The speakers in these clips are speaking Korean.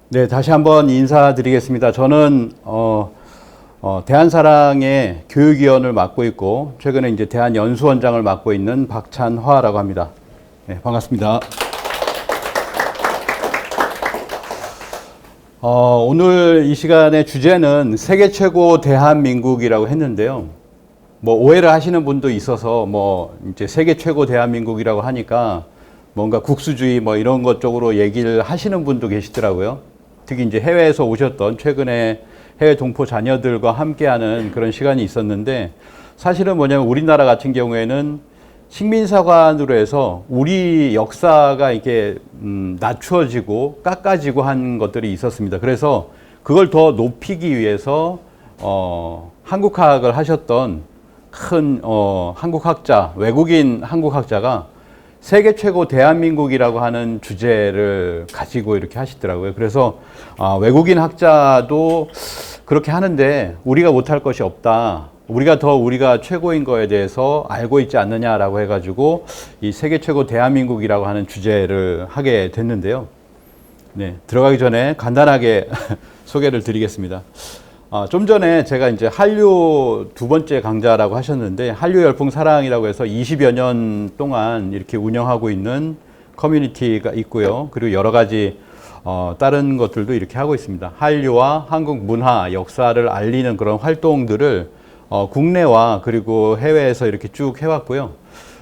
네, 다시 한번 인사드리겠습니다. 저는 대한사랑의 교육위원을 맡고 있고 최근에 이제 대한연수원장을 맡고 있는 박찬화라고 합니다. 네, 반갑습니다. 오늘 이 시간의 주제는 세계 최고 대한민국이라고 했는데요. 뭐 오해를 하시는 분도 있어서 뭐 이제 세계 최고 대한민국이라고 하니까 뭔가 국수주의 뭐 이런 것 쪽으로 얘기를 하시는 분도 계시더라고요. 특히 이제 해외에서 오셨던 최근에 해외 동포 자녀들과 함께하는 그런 시간이 있었는데, 사실은 뭐냐면 우리나라 같은 경우에는 식민사관으로 해서 우리 역사가 이렇게 낮추어지고 깎아지고 한 것들이 있었습니다. 그래서 그걸 더 높이기 위해서 한국학을 하셨던 큰 한국학자, 외국인 한국학자가 세계 최고 대한민국이라고 하는 주제를 가지고 이렇게 하시더라고요. 그래서 외국인 학자도 그렇게 하는데 우리가 못할 것이 없다. 우리가 최고인 거에 대해서 알고 있지 않느냐라고 해가지고 이 세계 최고 대한민국이라고 하는 주제를 하게 됐는데요. 네, 들어가기 전에 간단하게 소개를 드리겠습니다. 좀 전에 제가 이제 한류 두 번째 강좌라고 하셨는데, 한류 열풍 사랑이라고 해서 20여 년 동안 이렇게 운영하고 있는 커뮤니티가 있고요. 그리고 여러 가지 다른 것들도 이렇게 하고 있습니다. 한류와 한국 문화, 역사를 알리는 그런 활동들을 국내와 그리고 해외에서 이렇게 쭉 해왔고요.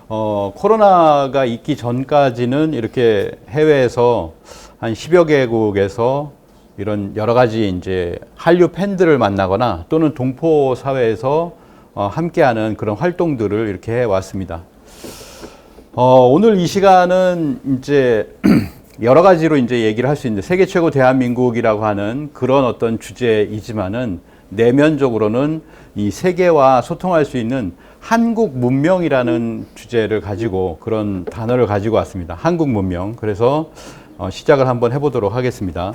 코로나가 있기 전까지는 이렇게 해외에서 한 10여 개국에서 이런 여러 가지 이제 한류 팬들을 만나거나 또는 동포 사회에서 함께하는 그런 활동들을 이렇게 해 왔습니다. 오늘 이 시간은 이제 여러 가지로 이제 얘기를 할 수 있는데, 세계 최고 대한민국이라고 하는 그런 어떤 주제이지만은 내면적으로는 이 세계와 소통할 수 있는 한국 문명이라는 주제를 가지고, 그런 단어를 가지고 왔습니다. 한국 문명. 그래서 시작을 한번 해보도록 하겠습니다.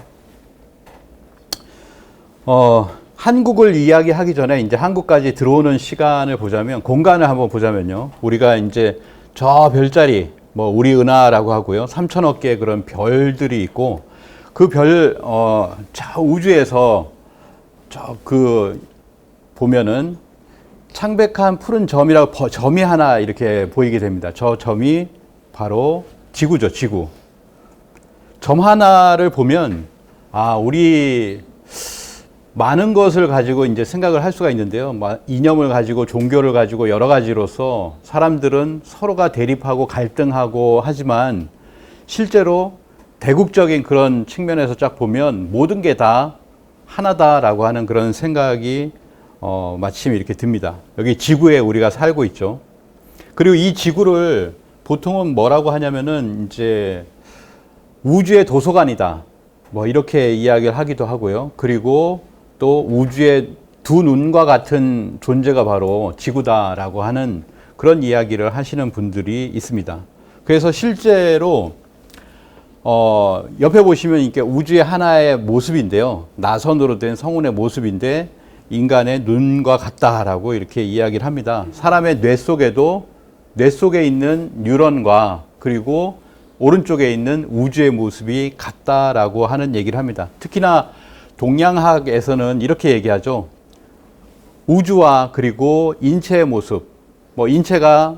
한국을 이야기하기 전에 이제 한국까지 들어오는 시간을 보자면, 공간을 한번 보자면요. 우리가 이제 저 별자리, 뭐 우리 은하라고 하고요. 3천억 개의 그런 별들이 있고, 그 별, 저 우주에서 보면은 창백한 푸른 점이 하나 이렇게 보이게 됩니다. 저 점이 바로 지구죠, 지구. 점 하나를 보면, 우리 많은 것을 가지고 이제 생각을 할 수가 있는데요. 이념을 가지고 종교를 가지고 여러 가지로서 사람들은 서로가 대립하고 갈등하고 하지만, 실제로 대국적인 그런 측면에서 쫙 보면 모든 게 다 하나다라고 하는 그런 생각이 마침 이렇게 듭니다. 여기 지구에 우리가 살고 있죠. 그리고 이 지구를 보통은 뭐라고 하냐면은 이제 우주의 도서관이다, 뭐 이렇게 이야기를 하기도 하고요. 그리고 또 우주의 두 눈과 같은 존재가 바로 지구다라고 하는 그런 이야기를 하시는 분들이 있습니다. 그래서 실제로 옆에 보시면 이게 우주의 하나의 모습인데요. 나선으로 된 성운의 모습인데 인간의 눈과 같다라고 이렇게 이야기를 합니다. 사람의 뇌 속에 있는 뉴런과 그리고 오른쪽에 있는 우주의 모습이 같다라고 하는 얘기를 합니다. 특히나 동양학에서는 이렇게 얘기하죠. 우주와 그리고 인체의 모습, 뭐 인체가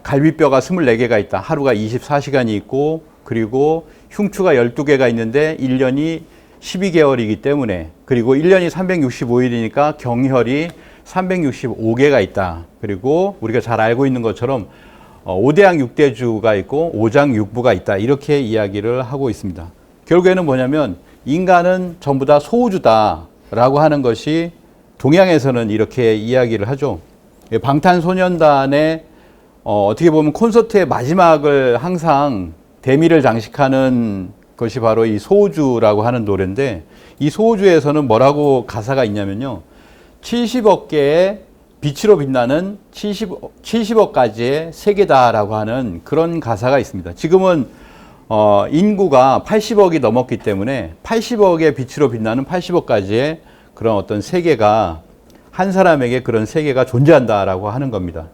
갈비뼈가 24개가 있다. 하루가 24시간이 있고, 그리고 흉추가 12개가 있는데 1년이 12개월이기 때문에, 그리고 1년이 365일이니까 경혈이 365개가 있다. 그리고 우리가 잘 알고 있는 것처럼 5대양 6대주가 있고 5장 6부가 있다. 이렇게 이야기를 하고 있습니다. 결국에는 뭐냐면 인간은 전부 다 소우주다라고 하는 것이 동양에서는 이렇게 이야기를 하죠. 방탄소년단의 어떻게 보면 콘서트의 마지막을 항상 대미를 장식하는 것이 바로 이 소우주라고 하는 노래인데, 이 소우주에서는 뭐라고 가사가 있냐면요. 70억 개의 빛으로 빛나는 70억 가지의 세계다라고 하는 그런 가사가 있습니다. 지금은 인구가 80억이 넘었기 때문에 80억의 빛으로 빛나는 80억 가지의 그런 어떤 세계가, 한 사람에게 그런 세계가 존재한다라고 하는 겁니다.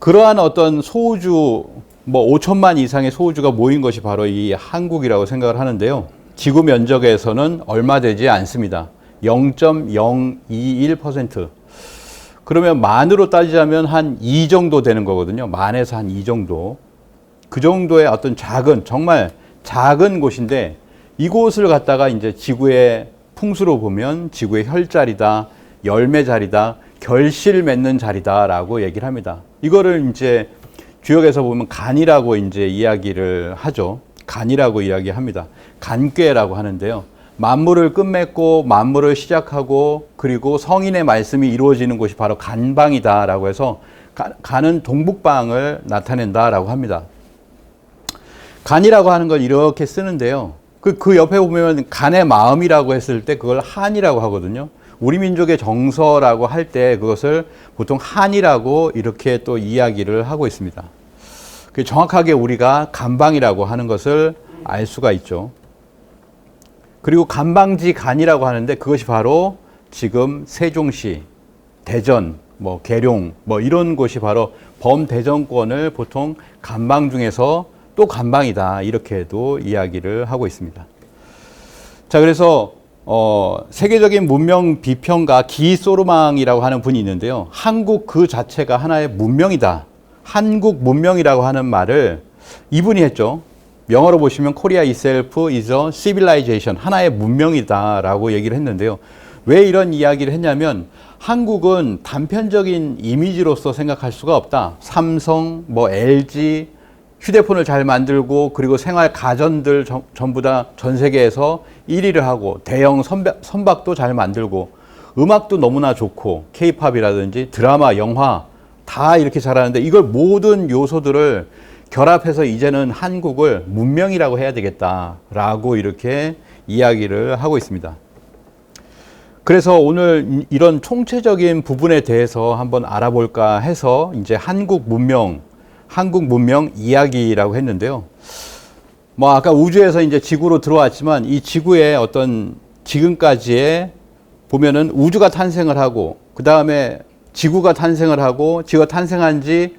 그러한 어떤 소우주, 뭐 5천만 이상의 소우주가 모인 것이 바로 이 한국이라고 생각을 하는데요. 지구 면적에서는 얼마 되지 않습니다. 0.021%. 그러면 만으로 따지자면 한 2 정도 되는 거거든요. 만에서 한 2 정도. 그 정도의 어떤 작은, 정말 작은 곳인데 이곳을 갖다가 이제 지구의 풍수로 보면 지구의 혈자리다, 열매 자리다, 결실 맺는 자리다라고 얘기를 합니다. 이거를 이제 주역에서 보면 간이라고 이제 이야기를 하죠. 간이라고 이야기합니다. 간꾀라고 하는데요. 만물을 끝맺고 만물을 시작하고 그리고 성인의 말씀이 이루어지는 곳이 바로 간방이다라고 해서 간은 동북방을 나타낸다라고 합니다. 간이라고 하는 걸 이렇게 쓰는데요. 그 옆에 보면 간의 마음이라고 했을 때 그걸 한이라고 하거든요. 우리 민족의 정서라고 할 때 그것을 보통 한이라고 이렇게 또 이야기를 하고 있습니다. 정확하게 우리가 간방이라고 하는 것을 알 수가 있죠. 그리고 간방지 간이라고 하는데 그것이 바로 지금 세종시, 대전, 계룡 이런 곳이 바로 범대전권을 보통 간방 중에서 또 간방이다 이렇게도 이야기를 하고 있습니다. 자, 그래서 세계적인 문명 비평가 기소르망이라고 하는 분이 있는데요. 한국 그 자체가 하나의 문명이다. 한국 문명이라고 하는 말을 이분이 했죠. 영어로 보시면 Korea itself is a civilization. 하나의 문명이다라고 얘기를 했는데요. 왜 이런 이야기를 했냐면 한국은 단편적인 이미지로서 생각할 수가 없다. 삼성, LG, 휴대폰을 잘 만들고 그리고 생활 가전들 전부 다 전 세계에서 1위를 하고 대형 선박도 잘 만들고 음악도 너무나 좋고 K-팝이라든지 드라마, 영화 다 이렇게 잘하는데 이걸 모든 요소들을 결합해서 이제는 한국을 문명이라고 해야 되겠다라고 이렇게 이야기를 하고 있습니다. 그래서 오늘 이런 총체적인 부분에 대해서 한번 알아볼까 해서 이제 한국 문명 이야기라고 했는데요. 아까 우주에서 이제 지구로 들어왔지만 이 지구의 어떤 지금까지의 보면은 우주가 탄생을 하고 그 다음에 지구가 탄생을 하고 지구가 탄생한 지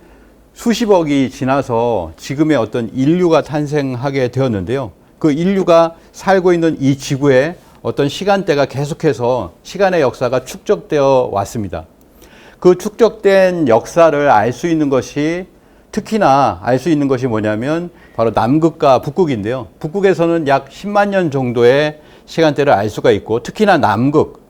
수십억이 지나서 지금의 어떤 인류가 탄생하게 되었는데요. 그 인류가 살고 있는 이 지구에 어떤 시간대가 계속해서 시간의 역사가 축적되어 왔습니다. 그 축적된 역사를 알 수 있는 것이 특히나 알 수 있는 것이 뭐냐면 바로 남극과 북극인데요. 북극에서는 약 10만 년 정도의 시간대를 알 수가 있고 특히나 남극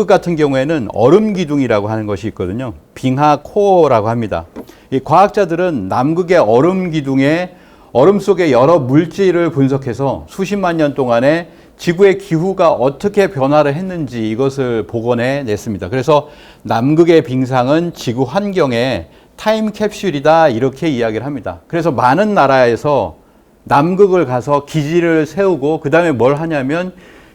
같은 경우에는 얼음 기둥이라고 하는 것이 있거든요. 빙하 코어라고 합니다. 이 과학자들은 남극의 얼음 기둥에 얼음 속의 여러 물질을 분석해서 수십만 년 동안에 지구의 기후가 어떻게 변화를 했는지 이것을 복원해 냈습니다. 그래서 남극의 빙상은 지구 환경의 타임캡슐이다 이렇게 이야기를 합니다. 그래서 많은 나라에서 남극을 가서 기지를 세우고 그 다음에 뭘 하냐면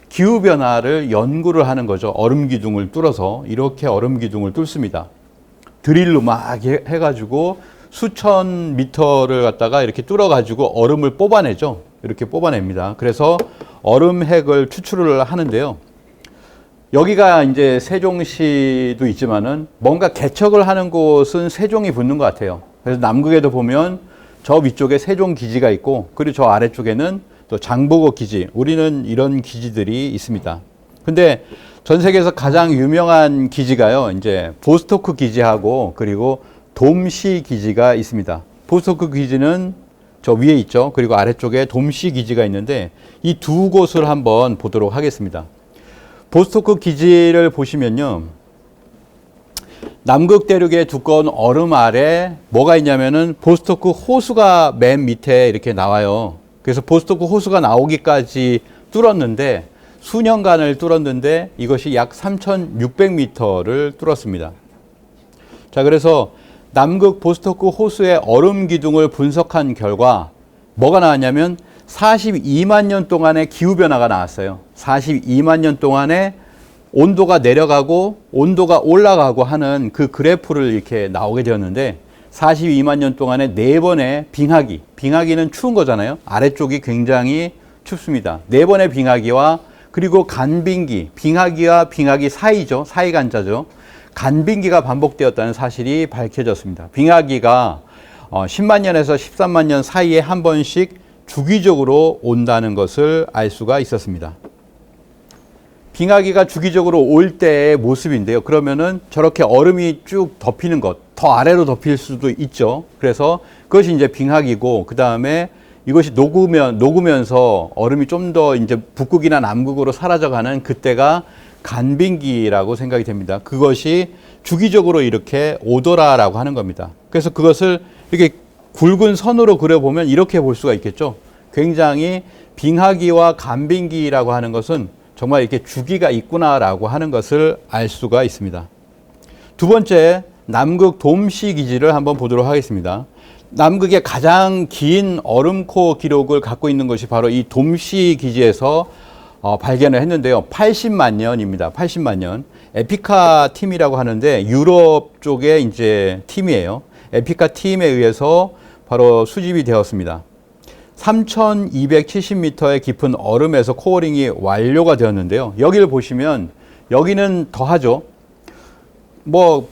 기후변화를 연구를 하는 거죠. 얼음 기둥을 뚫어서 이렇게 얼음 기둥을 뚫습니다. 드릴로 막 해가지고 수천 미터를 갖다가 이렇게 뚫어가지고 얼음을 뽑아내죠. 이렇게 뽑아냅니다. 그래서 얼음 핵을 추출을 하는데요. 여기가 이제 세종시도 있지만은 뭔가 개척을 하는 곳은 세종이 붙는 것 같아요. 그래서 남극에도 보면 저 위쪽에 세종 기지가 있고 그리고 저 아래쪽에는 또 장보고 기지, 우리는 이런 기지들이 있습니다. 근데 전 세계에서 가장 유명한 기지가요, 이제 보스토크 기지하고 그리고 돔시 기지가 있습니다. 보스토크 기지는 저 위에 있죠. 그리고 아래쪽에 돔시 기지가 있는데 이 두 곳을 한번 보도록 하겠습니다. 보스토크 기지를 보시면요. 남극 대륙의 두꺼운 얼음 아래 뭐가 있냐면은 보스토크 호수가 맨 밑에 이렇게 나와요. 그래서 보스토크 호수가 나오기까지 뚫었는데 수년간을 뚫었는데 이것이 약 3,600m를 뚫었습니다. 자, 그래서 남극 보스토크 호수의 얼음 기둥을 분석한 결과 뭐가 나왔냐면 42만 년 동안의 기후변화가 나왔어요. 42만 년 동안에 온도가 내려가고 온도가 올라가고 하는 그 그래프를 이렇게 나오게 되었는데 42만 년 동안에 4번의 빙하기는 추운 거잖아요. 아래쪽이 굉장히 춥습니다. 4번의 빙하기와 그리고 간빙기, 빙하기와 빙하기 사이죠. 사이간자죠. 간빙기가 반복되었다는 사실이 밝혀졌습니다. 빙하기가 10만 년에서 13만 년 사이에 한 번씩 주기적으로 온다는 것을 알 수가 있었습니다. 빙하기가 주기적으로 올 때의 모습인데요. 그러면은 저렇게 얼음이 쭉 덮이는 것, 더 아래로 덮일 수도 있죠. 그래서 그것이 이제 빙하기고, 그 다음에 이것이 녹으면서 얼음이 좀 더 이제 북극이나 남극으로 사라져가는 그때가 간빙기라고 생각이 됩니다. 그것이 주기적으로 이렇게 오더라라고 하는 겁니다. 그래서 그것을 이렇게 굵은 선으로 그려보면 이렇게 볼 수가 있겠죠. 굉장히 빙하기와 간빙기라고 하는 것은 정말 이렇게 주기가 있구나라고 하는 것을 알 수가 있습니다. 두 번째, 남극 돔시 기지를 한번 보도록 하겠습니다. 남극의 가장 긴 얼음코 기록을 갖고 있는 것이 바로 이 돔시 기지에서 발견을 했는데요. 80만 년입니다. 80만 년. 에피카 팀이라고 하는데 유럽 쪽의 이제 팀이에요. 에피카 팀에 의해서 바로 수집이 되었습니다. 3,270m의 깊은 얼음에서 코어링이 완료가 되었는데요. 여기를 보시면 여기는 더하죠. 뭐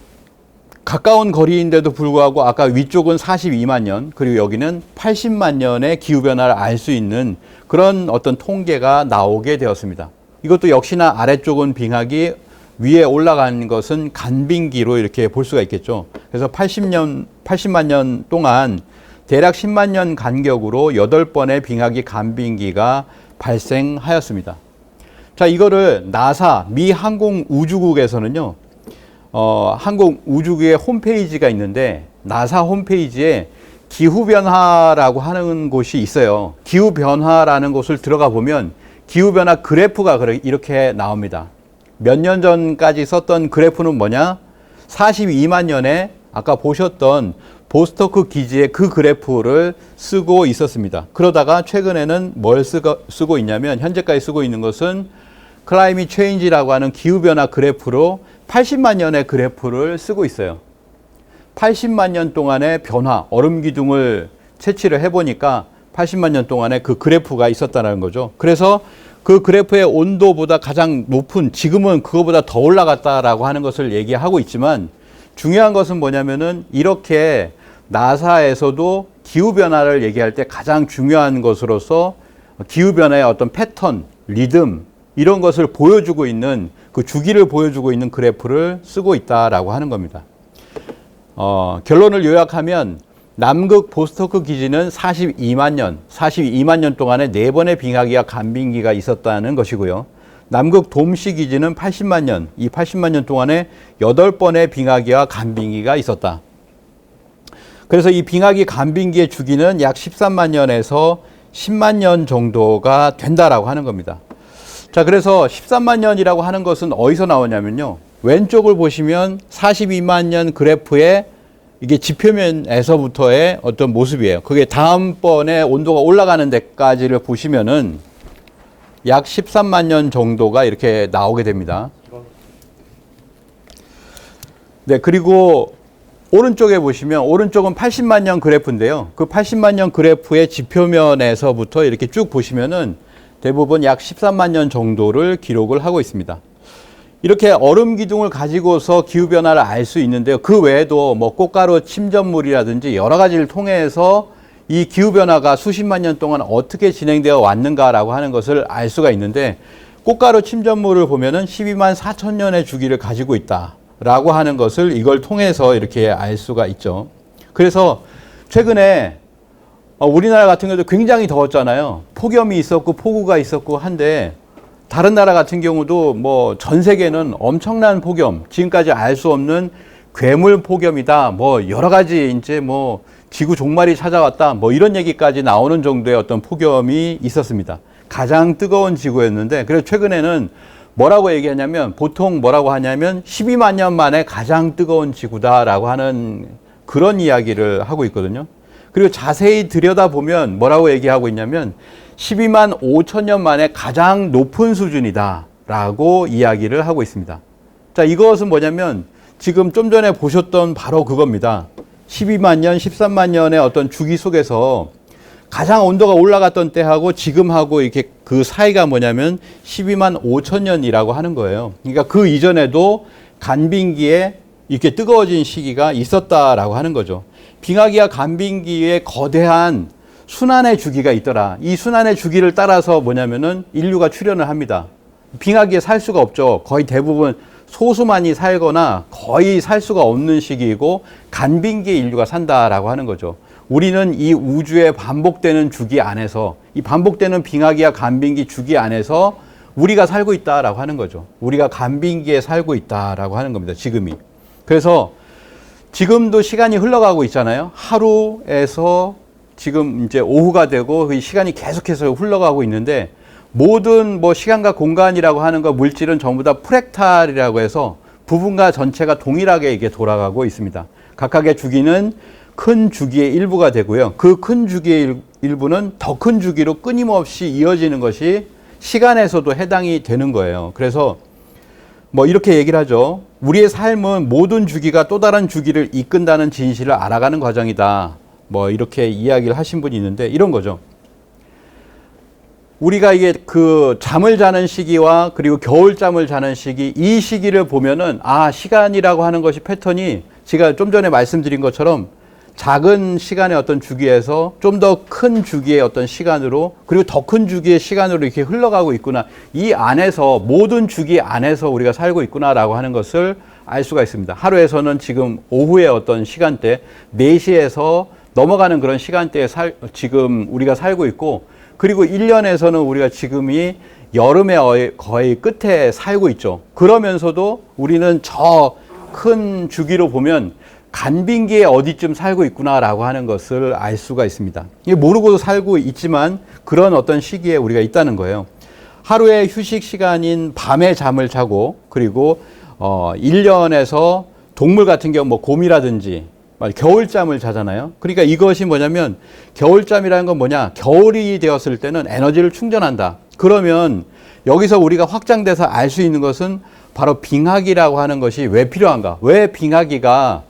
가까운 거리인데도 불구하고 아까 위쪽은 42만 년, 그리고 여기는 80만 년의 기후변화를 알 수 있는 그런 어떤 통계가 나오게 되었습니다. 이것도 역시나 아래쪽은 빙하기, 위에 올라간 것은 간빙기로 이렇게 볼 수가 있겠죠. 그래서 80만 년 동안 대략 10만 년 간격으로 8번의 빙하기 간빙기가 발생하였습니다. 자, 이거를 나사, 미 항공우주국에서는요, 항공우주국의 홈페이지가 있는데, 나사 홈페이지에 기후변화라고 하는 곳이 있어요. 기후변화라는 곳을 들어가 보면 기후변화 그래프가 이렇게 나옵니다. 몇 년 전까지 썼던 그래프는 뭐냐? 42만 년에 아까 보셨던 보스토크 기지의 그 그래프를 쓰고 있었습니다. 그러다가 최근에는 뭘 쓰고 있냐면, 현재까지 쓰고 있는 것은 클라이밋 체인지라고 하는 기후변화 그래프로 80만 년의 그래프를 쓰고 있어요. 80만 년 동안의 변화, 얼음 기둥을 채취를 해보니까 80만 년 동안에 그 그래프가 있었다는 거죠. 그래서 그 그래프의 온도보다 가장 높은, 지금은 그거보다 더 올라갔다라고 하는 것을 얘기하고 있지만, 중요한 것은 뭐냐면은 이렇게 나사에서도 기후변화를 얘기할 때 가장 중요한 것으로서 기후변화의 어떤 패턴, 리듬, 이런 것을 보여주고 있는, 그 주기를 보여주고 있는 그래프를 쓰고 있다라고 하는 겁니다. 결론을 요약하면 남극 보스토크 기지는 42만 년 동안에 4번의 빙하기와 간빙기가 있었다는 것이고요. 남극 돔시 기지는 80만 년, 이 80만 년 동안에 8번의 빙하기와 간빙기가 있었다. 그래서 이 빙하기 간빙기의 주기는 약 13만 년에서 10만 년 정도가 된다라고 하는 겁니다. 자, 그래서 13만 년이라고 하는 것은 어디서 나오냐면요. 왼쪽을 보시면 42만 년 그래프에 이게 지표면에서부터의 어떤 모습이에요. 그게 다음번에 온도가 올라가는 데까지를 보시면은 약 13만 년 정도가 이렇게 나오게 됩니다. 네, 그리고 오른쪽에 보시면, 오른쪽은 80만 년 그래프인데요. 그 80만 년 그래프의 지표면에서부터 이렇게 쭉 보시면은 대부분 약 13만 년 정도를 기록을 하고 있습니다. 이렇게 얼음 기둥을 가지고서 기후변화를 알 수 있는데요. 그 외에도 뭐 꽃가루 침전물이라든지 여러 가지를 통해서 이 기후변화가 수십만 년 동안 어떻게 진행되어 왔는가라고 하는 것을 알 수가 있는데, 꽃가루 침전물을 보면은 12만 4천 년의 주기를 가지고 있다라고 하는 것을 이걸 통해서 이렇게 알 수가 있죠. 그래서 최근에 우리나라 같은 경우도 굉장히 더웠잖아요. 폭염이 있었고 폭우가 있었고 한데, 다른 나라 같은 경우도 뭐 전 세계는 엄청난 폭염, 지금까지 알 수 없는 괴물 폭염이다, 뭐 여러 가지 이제 뭐 지구 종말이 찾아왔다, 뭐 이런 얘기까지 나오는 정도의 어떤 폭염이 있었습니다. 가장 뜨거운 지구였는데, 그래서 최근에는 뭐라고 얘기하냐면, 보통 뭐라고 하냐면 12만 년 만에 가장 뜨거운 지구다라고 하는 그런 이야기를 하고 있거든요. 그리고 자세히 들여다보면 뭐라고 얘기하고 있냐면 12만 5천 년 만에 가장 높은 수준이다라고 이야기를 하고 있습니다. 자, 이것은 뭐냐면 지금 좀 전에 보셨던 바로 그겁니다. 12만 년, 13만 년의 어떤 주기 속에서 가장 온도가 올라갔던 때하고 지금하고 이렇게 그 사이가 뭐냐면 12만 5천 년이라고 하는 거예요. 그러니까 그 이전에도 간빙기에 이렇게 뜨거워진 시기가 있었다라고 하는 거죠. 빙하기와 간빙기의 거대한 순환의 주기가 있더라. 이 순환의 주기를 따라서 뭐냐면은 인류가 출현을 합니다. 빙하기에 살 수가 없죠. 거의 대부분 소수만이 살거나 거의 살 수가 없는 시기이고 간빙기에 인류가 산다라고 하는 거죠. 우리는 이 우주의 반복되는 주기 안에서, 이 반복되는 빙하기와 간빙기 주기 안에서 우리가 살고 있다라고 하는 거죠. 우리가 간빙기에 살고 있다라고 하는 겁니다. 지금이. 그래서 지금도 시간이 흘러가고 있잖아요. 하루에서 지금 이제 오후가 되고 그 시간이 계속해서 흘러가고 있는데, 모든 뭐 시간과 공간이라고 하는 거, 물질은 전부 다 프랙탈이라고 해서 부분과 전체가 동일하게 이게 돌아가고 있습니다. 각각의 주기는 큰 주기의 일부가 되고요. 그 큰 주기의 일부는 더 큰 주기로 끊임없이 이어지는 것이 시간에서도 해당이 되는 거예요. 그래서 뭐 이렇게 얘기를 하죠. 우리의 삶은 모든 주기가 또 다른 주기를 이끈다는 진실을 알아가는 과정이다. 뭐 이렇게 이야기를 하신 분이 있는데, 이런 거죠. 우리가 이게 그 잠을 자는 시기와 그리고 겨울잠을 자는 시기, 이 시기를 보면은 시간이라고 하는 것이 패턴이 제가 좀 전에 말씀드린 것처럼 작은 시간의 어떤 주기에서 좀 더 큰 주기의 어떤 시간으로, 그리고 더 큰 주기의 시간으로 이렇게 흘러가고 있구나. 이 안에서, 모든 주기 안에서 우리가 살고 있구나라고 하는 것을 알 수가 있습니다. 하루에서는 지금 오후의 어떤 시간대, 4시에서 넘어가는 그런 시간대에 지금 우리가 살고 있고, 그리고 1년에서는 우리가 지금이 여름의 거의 끝에 살고 있죠. 그러면서도 우리는 저 큰 주기로 보면 간빙기에 어디쯤 살고 있구나라고 하는 것을 알 수가 있습니다. 이게 모르고 살고 있지만 그런 어떤 시기에 우리가 있다는 거예요. 하루의 휴식 시간인 밤에 잠을 자고, 그리고 1년에서 동물 같은 경우 뭐 곰이라든지 겨울잠을 자잖아요. 그러니까 이것이 뭐냐면, 겨울잠이라는 건 뭐냐, 겨울이 되었을 때는 에너지를 충전한다. 그러면 여기서 우리가 확장돼서 알 수 있는 것은 바로 빙하기라고 하는 것이 왜 필요한가, 왜 빙하기가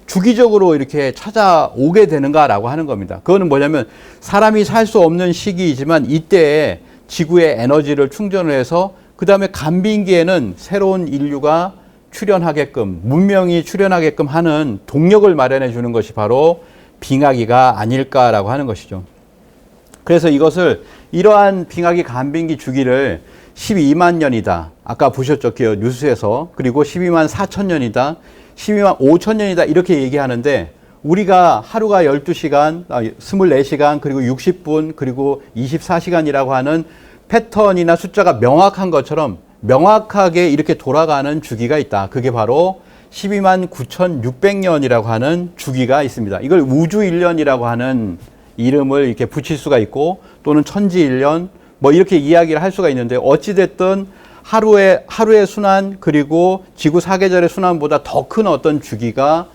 주기적으로 이렇게 찾아오게 되는가라고 하는 겁니다. 그거는 뭐냐면, 사람이 살 수 없는 시기이지만 이때에 지구의 에너지를 충전을 해서 그 다음에 간빙기에는 새로운 인류가 출현하게끔, 문명이 출현하게끔 하는 동력을 마련해 주는 것이 바로 빙하기가 아닐까라고 하는 것이죠. 그래서 이러한 빙하기 간빙기 주기를 12만 년이다. 아까 보셨죠? 뉴스에서. 그리고 12만 4천 년이다. 12만 5천 년이다. 이렇게 얘기하는데, 우리가 하루가 12시간, 24시간, 그리고 60분, 그리고 24시간이라고 하는 패턴이나 숫자가 명확한 것처럼 명확하게 이렇게 돌아가는 주기가 있다. 그게 바로 12만 9,600년이라고 하는 주기가 있습니다. 이걸 우주 1년이라고 하는 이름을 이렇게 붙일 수가 있고, 또는 천지 1년, 뭐 이렇게 이야기를 할 수가 있는데, 어찌됐든 하루의 순환, 그리고 지구 사계절의 순환보다 더 큰 어떤 주기가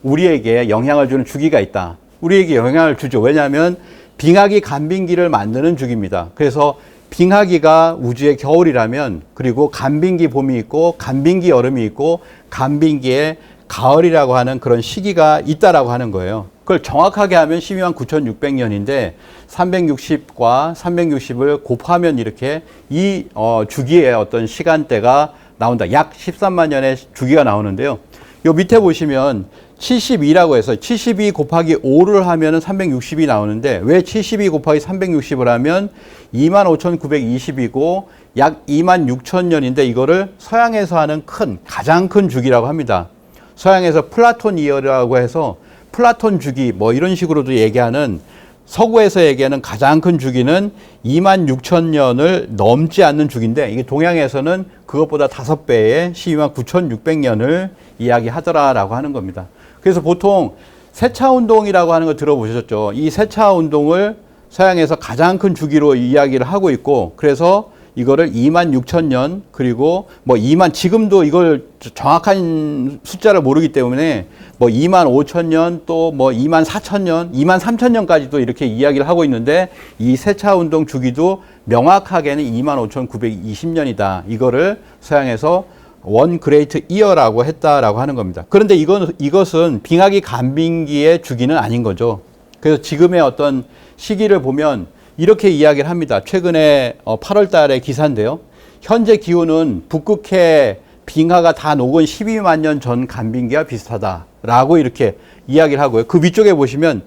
우리에게 영향을 주는 주기가 있다. 우리에게 영향을 주죠. 왜냐하면 빙하기 간빙기를 만드는 주기입니다. 그래서 빙하기가 우주의 겨울이라면, 그리고 간빙기 봄이 있고, 간빙기 여름이 있고, 간빙기의 가을이라고 하는 그런 시기가 있다라고 하는 거예요. 그걸 정확하게 하면 12만 9,600년인데 360과 360을 곱하면 이렇게 이 주기의 어떤 시간대가 나온다. 약 13만 년의 주기가 나오는데요. 요 밑에 보시면 72라고 해서 72 곱하기 5를 하면 360이 나오는데, 왜 72 곱하기 360을 하면 25,920이고 약 26,000년인데, 이거를 서양에서 하는 가장 큰 주기라고 합니다. 서양에서 플라톤 이어라고 해서 플라톤 주기 뭐 이런 식으로도 얘기하는, 서구에서 얘기하는 가장 큰 주기는 26,000년을 넘지 않는 주기인데, 이게 동양에서는 그것보다 5배의 12만 9,600년을 이야기하더라라고 하는 겁니다. 그래서 보통 세차운동이라고 하는 거 들어보셨죠? 이 세차운동을 서양에서 가장 큰 주기로 이야기를 하고 있고, 그래서 이거를 26,000년, 그리고 뭐 지금도 이걸 정확한 숫자를 모르기 때문에 뭐 25,000년, 또 뭐 24,000년, 23,000년까지도 이렇게 이야기를 하고 있는데, 이 세차운동 주기도 명확하게는 25,920년이다. 이거를 서양에서 원 그레이트 이어라고 했다라고 하는 겁니다. 그런데 이것은 빙하기 간빙기의 주기는 아닌 거죠. 그래서 지금의 어떤 시기를 보면 이렇게 이야기를 합니다. 최근에 8월 달의 기사인데요. 현재 기온은 북극해 빙하가 다 녹은 12만 년 전 간빙기와 비슷하다라고 이렇게 이야기를 하고요. 그 위쪽에 보시면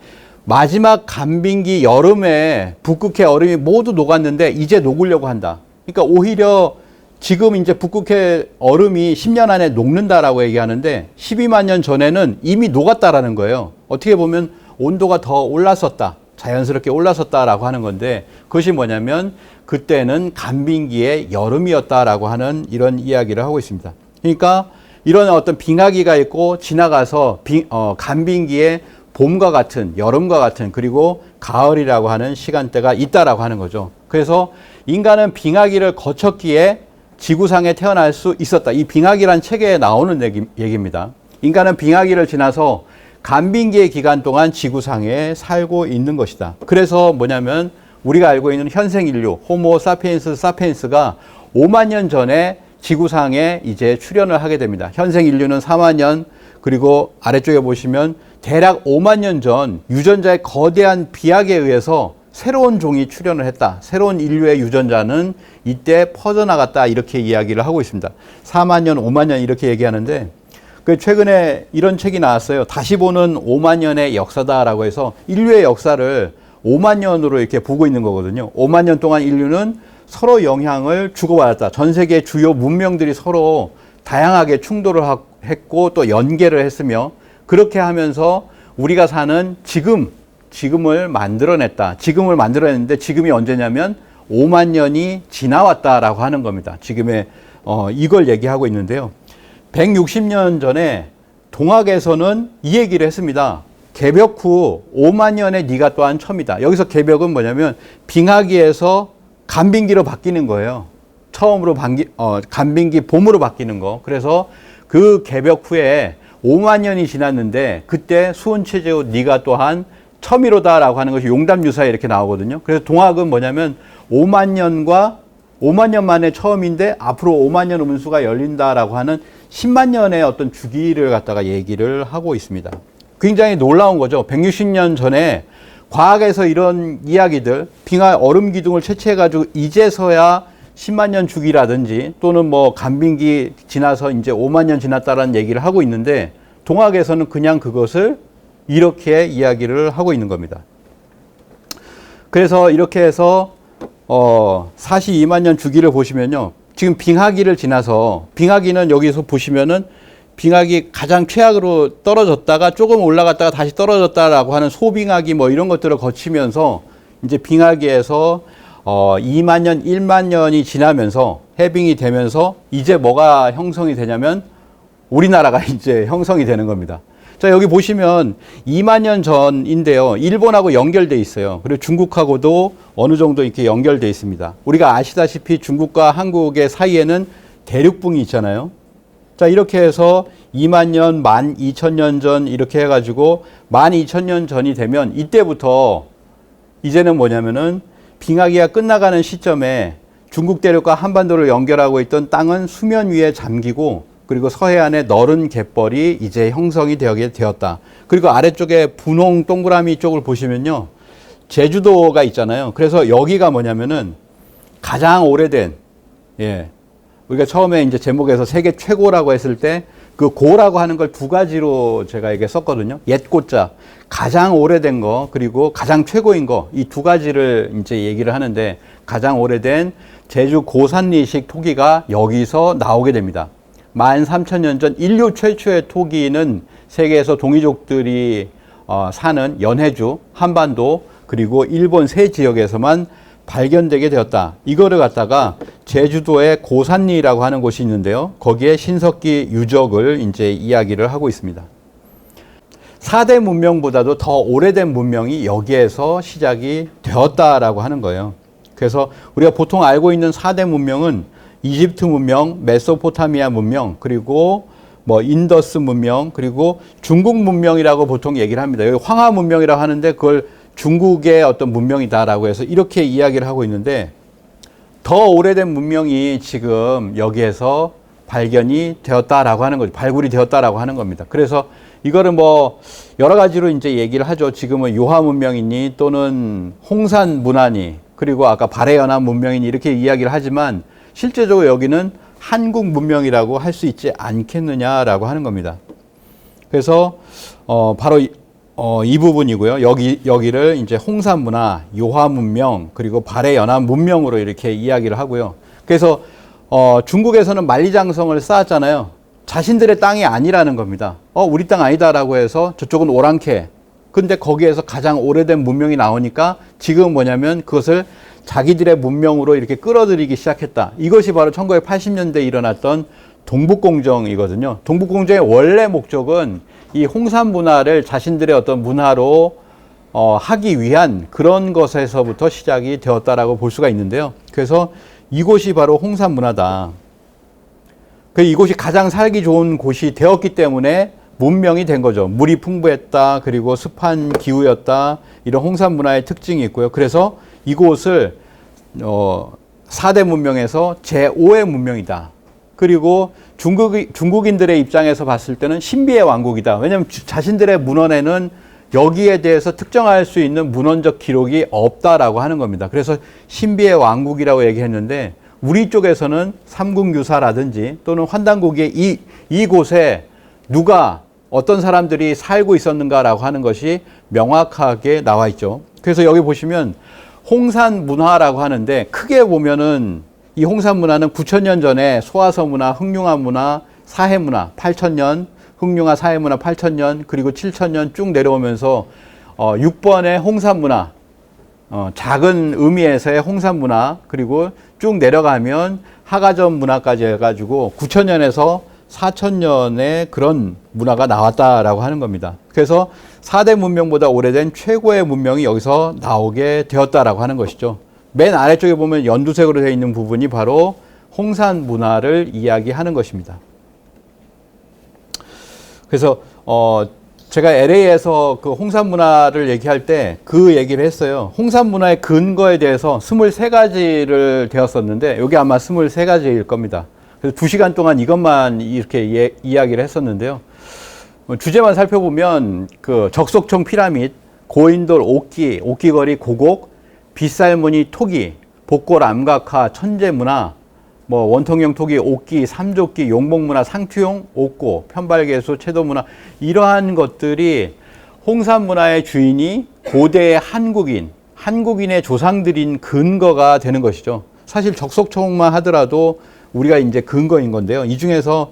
마지막 간빙기 여름에 북극해 얼음이 모두 녹았는데 이제 녹으려고 한다. 그러니까 오히려 지금 이제 북극해 얼음이 10년 안에 녹는다라고 얘기하는데 12만 년 전에는 이미 녹았다라는 거예요. 어떻게 보면 온도가 더 올랐었다. 자연스럽게 올랐었다라고 하는 건데 그것이 뭐냐면 그때는 간빙기의 여름이었다라고 하는 이런 이야기를 하고 있습니다. 그러니까 이런 어떤 빙하기가 있고 지나가서 간빙기의 봄과 같은 여름과 같은 그리고 가을이라고 하는 시간대가 있다라고 하는 거죠. 그래서 인간은 빙하기를 거쳤기에 지구상에 태어날 수 있었다. 이 빙하기란 책에 나오는 얘기입니다. 인간은 빙하기를 지나서 간빙기의 기간 동안 지구상에 살고 있는 것이다. 그래서 뭐냐면 우리가 알고 있는 현생 인류, 호모 사피엔스 사피엔스가 5만 년 전에 지구상에 이제 출현을 하게 됩니다. 현생 인류는 4만 년, 그리고 아래쪽에 보시면 대략 5만 년 전 유전자의 거대한 비약에 의해서 새로운 종이 출현을 했다. 새로운 인류의 유전자는 이때 퍼져나갔다. 이렇게 이야기를 하고 있습니다. 4만 년, 5만 년 이렇게 얘기하는데 최근에 이런 책이 나왔어요. 다시 보는 5만 년의 역사다라고 해서 인류의 역사를 5만 년으로 이렇게 보고 있는 거거든요. 5만 년 동안 인류는 서로 영향을 주고받았다. 전 세계 주요 문명들이 서로 다양하게 충돌을 했고 또 연계를 했으며 그렇게 하면서 우리가 사는 지금을 만들어냈다. 지금을 만들어냈는데 지금이 언제냐면 5만 년이 지나왔다라고 하는 겁니다. 지금의 이걸 얘기하고 있는데요. 160년 전에 동학에서는 이 얘기를 했습니다. 개벽 후 5만 년의 네가 또한 처음이다. 여기서 개벽은 뭐냐면 빙하기에서 간빙기로 바뀌는 거예요. 처음으로 간빙기 봄으로 바뀌는 거. 그래서 그 개벽 후에 5만 년이 지났는데 그때 수은체제후 네가 또한 처음이로다라고 하는 것이 용담유사에 이렇게 나오거든요. 그래서 동학은 뭐냐면 5만 년 만에 처음인데 앞으로 5만 년 운수가 열린다라고 하는 10만 년의 어떤 주기를 갖다가 얘기를 하고 있습니다. 굉장히 놀라운 거죠. 160년 전에 과학에서 이런 이야기들, 빙하 얼음 기둥을 채취해가지고 이제서야 10만 년 주기라든지 또는 뭐 간빙기 지나서 이제 5만 년 지났다라는 얘기를 하고 있는데 동학에서는 그냥 그것을 이렇게 이야기를 하고 있는 겁니다. 그래서 이렇게 해서 42만 년 주기를 보시면요. 지금 빙하기를 지나서 빙하기는 여기서 보시면은 빙하기 가장 최악으로 떨어졌다가 조금 올라갔다가 다시 떨어졌다라고 하는 소빙하기 뭐 이런 것들을 거치면서 이제 빙하기에서 2만 년, 1만 년이 지나면서 해빙이 되면서 이제 뭐가 형성이 되냐면 우리나라가 이제 형성이 되는 겁니다. 자, 여기 보시면 2만 년 전인데요. 일본하고 연결돼 있어요. 그리고 중국하고도 어느 정도 이렇게 연결돼 있습니다. 우리가 아시다시피 중국과 한국의 사이에는 대륙붕이 있잖아요. 자, 이렇게 해서 2만 년, 12,000년 전 이렇게 해가지고 12,000년 전이 되면 이때부터 이제는 뭐냐면은 빙하기가 끝나가는 시점에 중국 대륙과 한반도를 연결하고 있던 땅은 수면 위에 잠기고 그리고 서해안에 너른 갯벌이 이제 형성이 되게 되었다. 그리고 아래쪽에 분홍 동그라미 쪽을 보시면요. 제주도가 있잖아요. 그래서 여기가 뭐냐면은 가장 오래된, 우리가 처음에 이제 제목에서 세계 최고라고 했을 때 그 고라고 하는 걸 두 가지로 제가 이게 썼거든요. 옛 고자, 가장 오래된 거, 그리고 가장 최고인 거, 이 두 가지를 이제 얘기를 하는데 가장 오래된 제주 고산리식 토기가 여기서 나오게 됩니다. 13,000년 전 인류 최초의 토기는 세계에서 동이족들이 사는 연해주, 한반도, 그리고 일본 세 지역에서만 발견되게 되었다. 이거를 갖다가 제주도의 고산리라고 하는 곳이 있는데요. 거기에 신석기 유적을 이제 이야기를 하고 있습니다. 4대 문명보다도 더 오래된 문명이 여기에서 시작이 되었다라고 하는 거예요. 그래서 우리가 보통 알고 있는 4대 문명은 이집트 문명, 메소포타미아 문명, 그리고 뭐 인더스 문명, 그리고 중국 문명이라고 보통 얘기를 합니다. 여기 황하 문명이라고 하는데 그걸 중국의 어떤 문명이다라고 해서 이렇게 이야기를 하고 있는데 더 오래된 문명이 지금 여기에서 발견이 되었다라고 하는 거죠. 발굴이 되었다라고 하는 겁니다. 그래서 이거를 뭐 여러 가지로 이제 얘기를 하죠. 지금은 요하 문명이니 또는 홍산 문화니 그리고 아까 발해연합 문명이니 이렇게 이야기를 하지만 실제적으로 여기는 한국 문명이라고 할 수 있지 않겠느냐라고 하는 겁니다. 그래서 바로 이 부분이고요. 여기를 이제 홍산 문화, 요하 문명, 그리고 발해 연안 문명으로 이렇게 이야기를 하고요. 그래서 중국에서는 만리장성을 쌓았잖아요. 자신들의 땅이 아니라는 겁니다. 우리 땅 아니다라고 해서 저쪽은 오랑캐. 근데 거기에서 가장 오래된 문명이 나오니까 지금 뭐냐면 그것을 자기들의 문명으로 이렇게 끌어들이기 시작했다. 이것이 바로 1980년대에 일어났던 동북공정이거든요. 동북공정의 원래 목적은 이 홍산 문화를 자신들의 어떤 문화로 하기 위한 그런 것에서부터 시작이 되었다라고 볼 수가 있는데요. 그래서 이곳이 바로 홍산 문화다. 이곳이 가장 살기 좋은 곳이 되었기 때문에 문명이 된 거죠. 물이 풍부했다. 그리고 습한 기후였다. 이런 홍산 문화의 특징이 있고요. 그래서 이곳을 4대 문명에서 제5의 문명이다. 그리고 중국인들의 입장에서 봤을 때는 신비의 왕국이다. 왜냐하면 자신들의 문헌에는 여기에 대해서 특정할 수 있는 문헌적 기록이 없다라고 하는 겁니다. 그래서 신비의 왕국이라고 얘기했는데 우리 쪽에서는 삼국유사라든지 또는 환단고기에 이곳에 누가 어떤 사람들이 살고 있었는가라고 하는 것이 명확하게 나와 있죠. 그래서 여기 보시면 홍산 문화라고 하는데 크게 보면은 이 홍산 문화는 9,000년 전에 소화서 문화, 흥룡화 문화, 사해 문화 8,000년, 흥룡화 사해 문화 8,000년, 그리고 7,000년 쭉 내려오면서 6번의 홍산 문화, 작은 의미에서의 홍산 문화, 그리고 쭉 내려가면 하가전 문화까지 해가지고 9,000년에서 4,000년의 그런 문화가 나왔다라고 하는 겁니다. 그래서 4대 문명보다 오래된 최고의 문명이 여기서 나오게 되었다라고 하는 것이죠. 맨 아래쪽에 보면 연두색으로 되어 있는 부분이 바로 홍산 문화를 이야기하는 것입니다. 그래서 제가 LA에서 그 홍산 문화를 얘기할 때 그 얘기를 했어요. 홍산 문화의 근거에 대해서 23가지를 되었었는데 여기 아마 23가지일 겁니다. 그래서 2시간 동안 이것만 이렇게 이야기를 했었는데요. 주제만 살펴보면 그 적석청 피라밋, 고인돌 옥기거리 고곡, 빗살무늬 토기, 복골 암각화, 천재문화, 원통형 토기, 옥기, 삼조기, 용목문화, 상투용, 옥고, 편발개수, 채도문화 이러한 것들이 홍산 문화의 주인이 고대의 한국인의 조상들인 근거가 되는 것이죠. 사실 적석청만 하더라도 우리가 이제 근거인 건데요. 이 중에서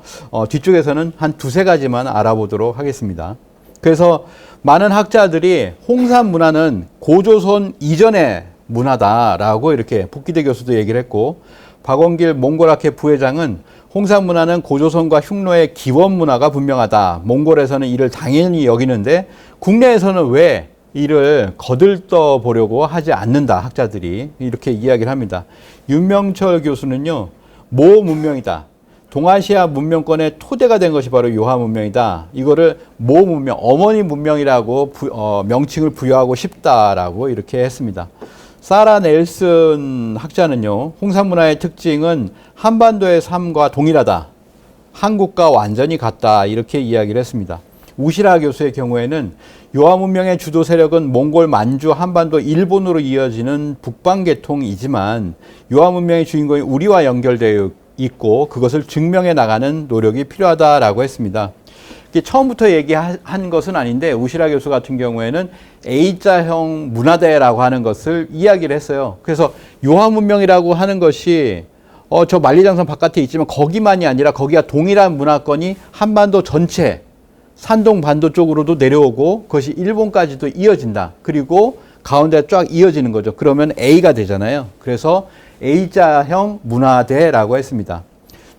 뒤쪽에서는 한 2-3가지만 알아보도록 하겠습니다. 그래서 많은 학자들이 홍산 문화는 고조선 이전의 문화다라고 이렇게 복기대 교수도 얘기를 했고, 박원길 몽골학회 부회장은 홍산 문화는 고조선과 흉노의 기원 문화가 분명하다. 몽골에서는 이를 당연히 여기는데 국내에서는 왜 이를 거들떠 보려고 하지 않는다. 학자들이 이렇게 이야기를 합니다. 윤명철 교수는요. 모 문명이다. 동아시아 문명권의 토대가 된 것이 바로 요하 문명이다. 이거를 모 문명, 어머니 문명이라고 명칭을 부여하고 싶다라고 이렇게 했습니다. 사라 넬슨 학자는요. 홍산 문화의 특징은 한반도의 삶과 동일하다. 한국과 완전히 같다. 이렇게 이야기를 했습니다. 우시라 교수의 경우에는 요하 문명의 주도 세력은 몽골, 만주, 한반도, 일본으로 이어지는 북방계통이지만 요하 문명의 주인공이 우리와 연결되어 있고 그것을 증명해 나가는 노력이 필요하다라고 했습니다. 처음부터 얘기한 것은 아닌데 우시라 교수 같은 경우에는 A자형 문화대라고 하는 것을 이야기를 했어요. 그래서 요하 문명이라고 하는 것이 저 만리장성 바깥에 있지만 거기만이 아니라 거기와 동일한 문화권이 한반도 전체 산동 반도 쪽으로도 내려오고 그것이 일본까지도 이어진다. 그리고 가운데 쫙 이어지는 거죠. 그러면 A가 되잖아요. 그래서 A자형 문화대라고 했습니다.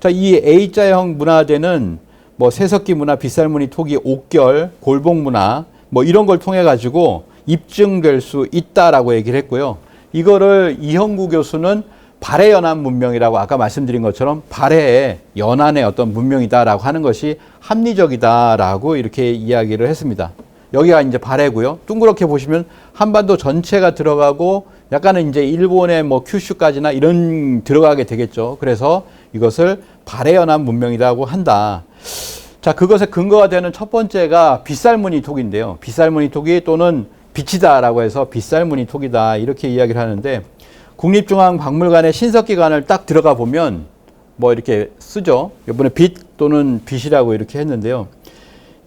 자, 이 A자형 문화대는 세석기 문화, 빗살무늬 토기, 옥결, 골복 문화 이런 걸 통해 가지고 입증될 수 있다라고 얘기를 했고요. 이거를 이형구 교수는 발해 연안 문명이라고 아까 말씀드린 것처럼 발해의 연안의 어떤 문명이다라고 하는 것이 합리적이다라고 이렇게 이야기를 했습니다. 여기가 이제 발해고요. 둥그렇게 보시면 한반도 전체가 들어가고 약간은 이제 일본의 큐슈까지나 이런 들어가게 되겠죠. 그래서 이것을 발해 연안 문명이라고 한다. 자, 그것의 근거가 되는 첫 번째가 빗살무늬 톡인데요. 빗살무늬 톡이 또는 빛이다라고 해서 빗살무늬 톡이다 이렇게 이야기를 하는데 국립중앙박물관의 신석기관을 딱 들어가 보면 이렇게 쓰죠. 이번에 빛 또는 빛이라고 이렇게 했는데요.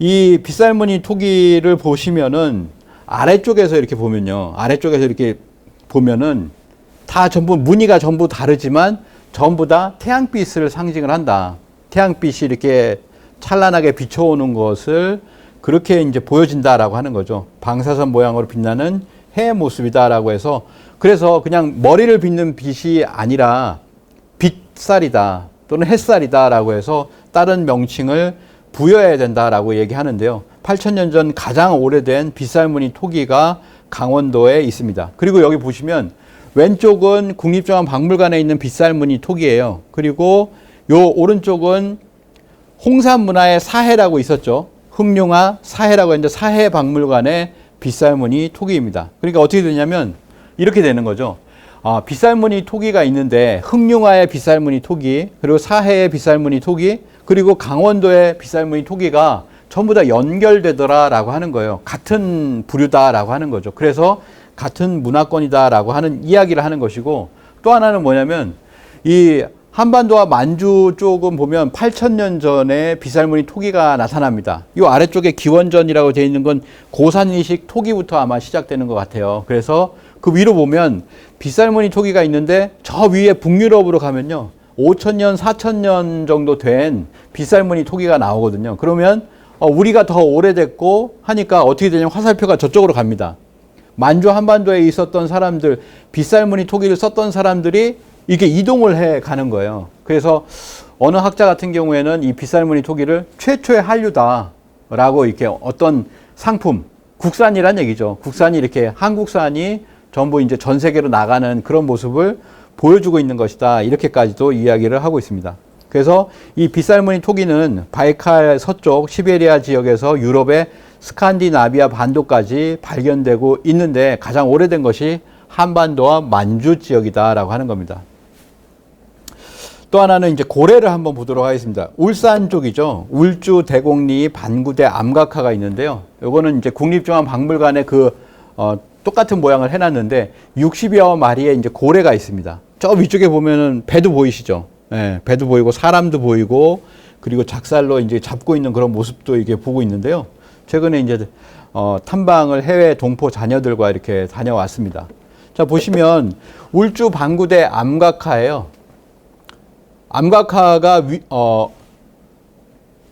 이 빗살무늬 토기를 보시면은 아래쪽에서 이렇게 보면요. 아래쪽에서 이렇게 보면은 다 전부 무늬가 전부 다르지만 전부 다 태양빛을 상징을 한다. 태양빛이 이렇게 찬란하게 비춰오는 것을 그렇게 이제 보여진다라고 하는 거죠. 방사선 모양으로 빛나는 해의 모습이다라고 해서 그래서 그냥 머리를 빗는 빛이 아니라 빛살이다 또는 햇살이다라고 해서 다른 명칭을 부여해야 된다라고 얘기하는데요. 8,000년 전 가장 오래된 빗살무늬 토기가 강원도에 있습니다. 그리고 여기 보시면 왼쪽은 국립중앙박물관에 있는 빗살무늬 토기예요. 그리고 요 오른쪽은 홍산문화의 사해라고 있었죠. 흑룡화 사해라고 했는데 사해박물관의 빗살무늬 토기입니다. 그러니까 어떻게 되냐면 이렇게 되는 거죠. 빗살무늬 토기가 있는데 흑룡화의 빗살무늬 토기, 그리고 사해의 빗살무늬 토기, 그리고 강원도의 빗살무늬 토기가 전부 다 연결되더라라고 하는 거예요. 같은 부류다라고 하는 거죠. 그래서 같은 문화권이다라고 하는 이야기를 하는 것이고, 또 하나는 뭐냐면 이 한반도와 만주 쪽은 보면 8,000년 전에 빗살무늬 토기가 나타납니다. 이 아래쪽에 기원전이라고 되어 있는 건 고산이식 토기부터 아마 시작되는 것 같아요. 그래서 그 위로 보면 빗살무늬 토기가 있는데 저 위에 북유럽으로 가면요. 5,000년, 4,000년 정도 된 빗살무늬 토기가 나오거든요. 그러면 우리가 더 오래됐고 하니까 어떻게 되냐면 화살표가 저쪽으로 갑니다. 만주 한반도에 있었던 사람들, 빗살무늬 토기를 썼던 사람들이 이게 이동을 해 가는 거예요. 그래서 어느 학자 같은 경우에는 이 빗살무늬 토기를 최초의 한류다라고 이렇게 어떤 상품, 국산이란 얘기죠. 국산이 이렇게 한국산이 전부 이제 전 세계로 나가는 그런 모습을 보여주고 있는 것이다. 이렇게까지도 이야기를 하고 있습니다. 그래서 이 빗살무늬 토기는 바이칼 서쪽 시베리아 지역에서 유럽의 스칸디나비아 반도까지 발견되고 있는데 가장 오래된 것이 한반도와 만주 지역이다라고 하는 겁니다. 또 하나는 이제 고래를 한번 보도록 하겠습니다. 울산 쪽이죠. 울주, 대곡리, 반구대, 암각화가 있는데요. 요거는 이제 국립중앙박물관에 똑같은 모양을 해놨는데 60여 마리의 이제 고래가 있습니다. 저 위쪽에 보면은 배도 보이시죠? 예, 배도 보이고 사람도 보이고 그리고 작살로 이제 잡고 있는 그런 모습도 이게 보고 있는데요. 최근에 이제 탐방을 해외 동포 자녀들과 이렇게 다녀왔습니다. 자, 보시면 울주 반구대 암각화예요. 암각화가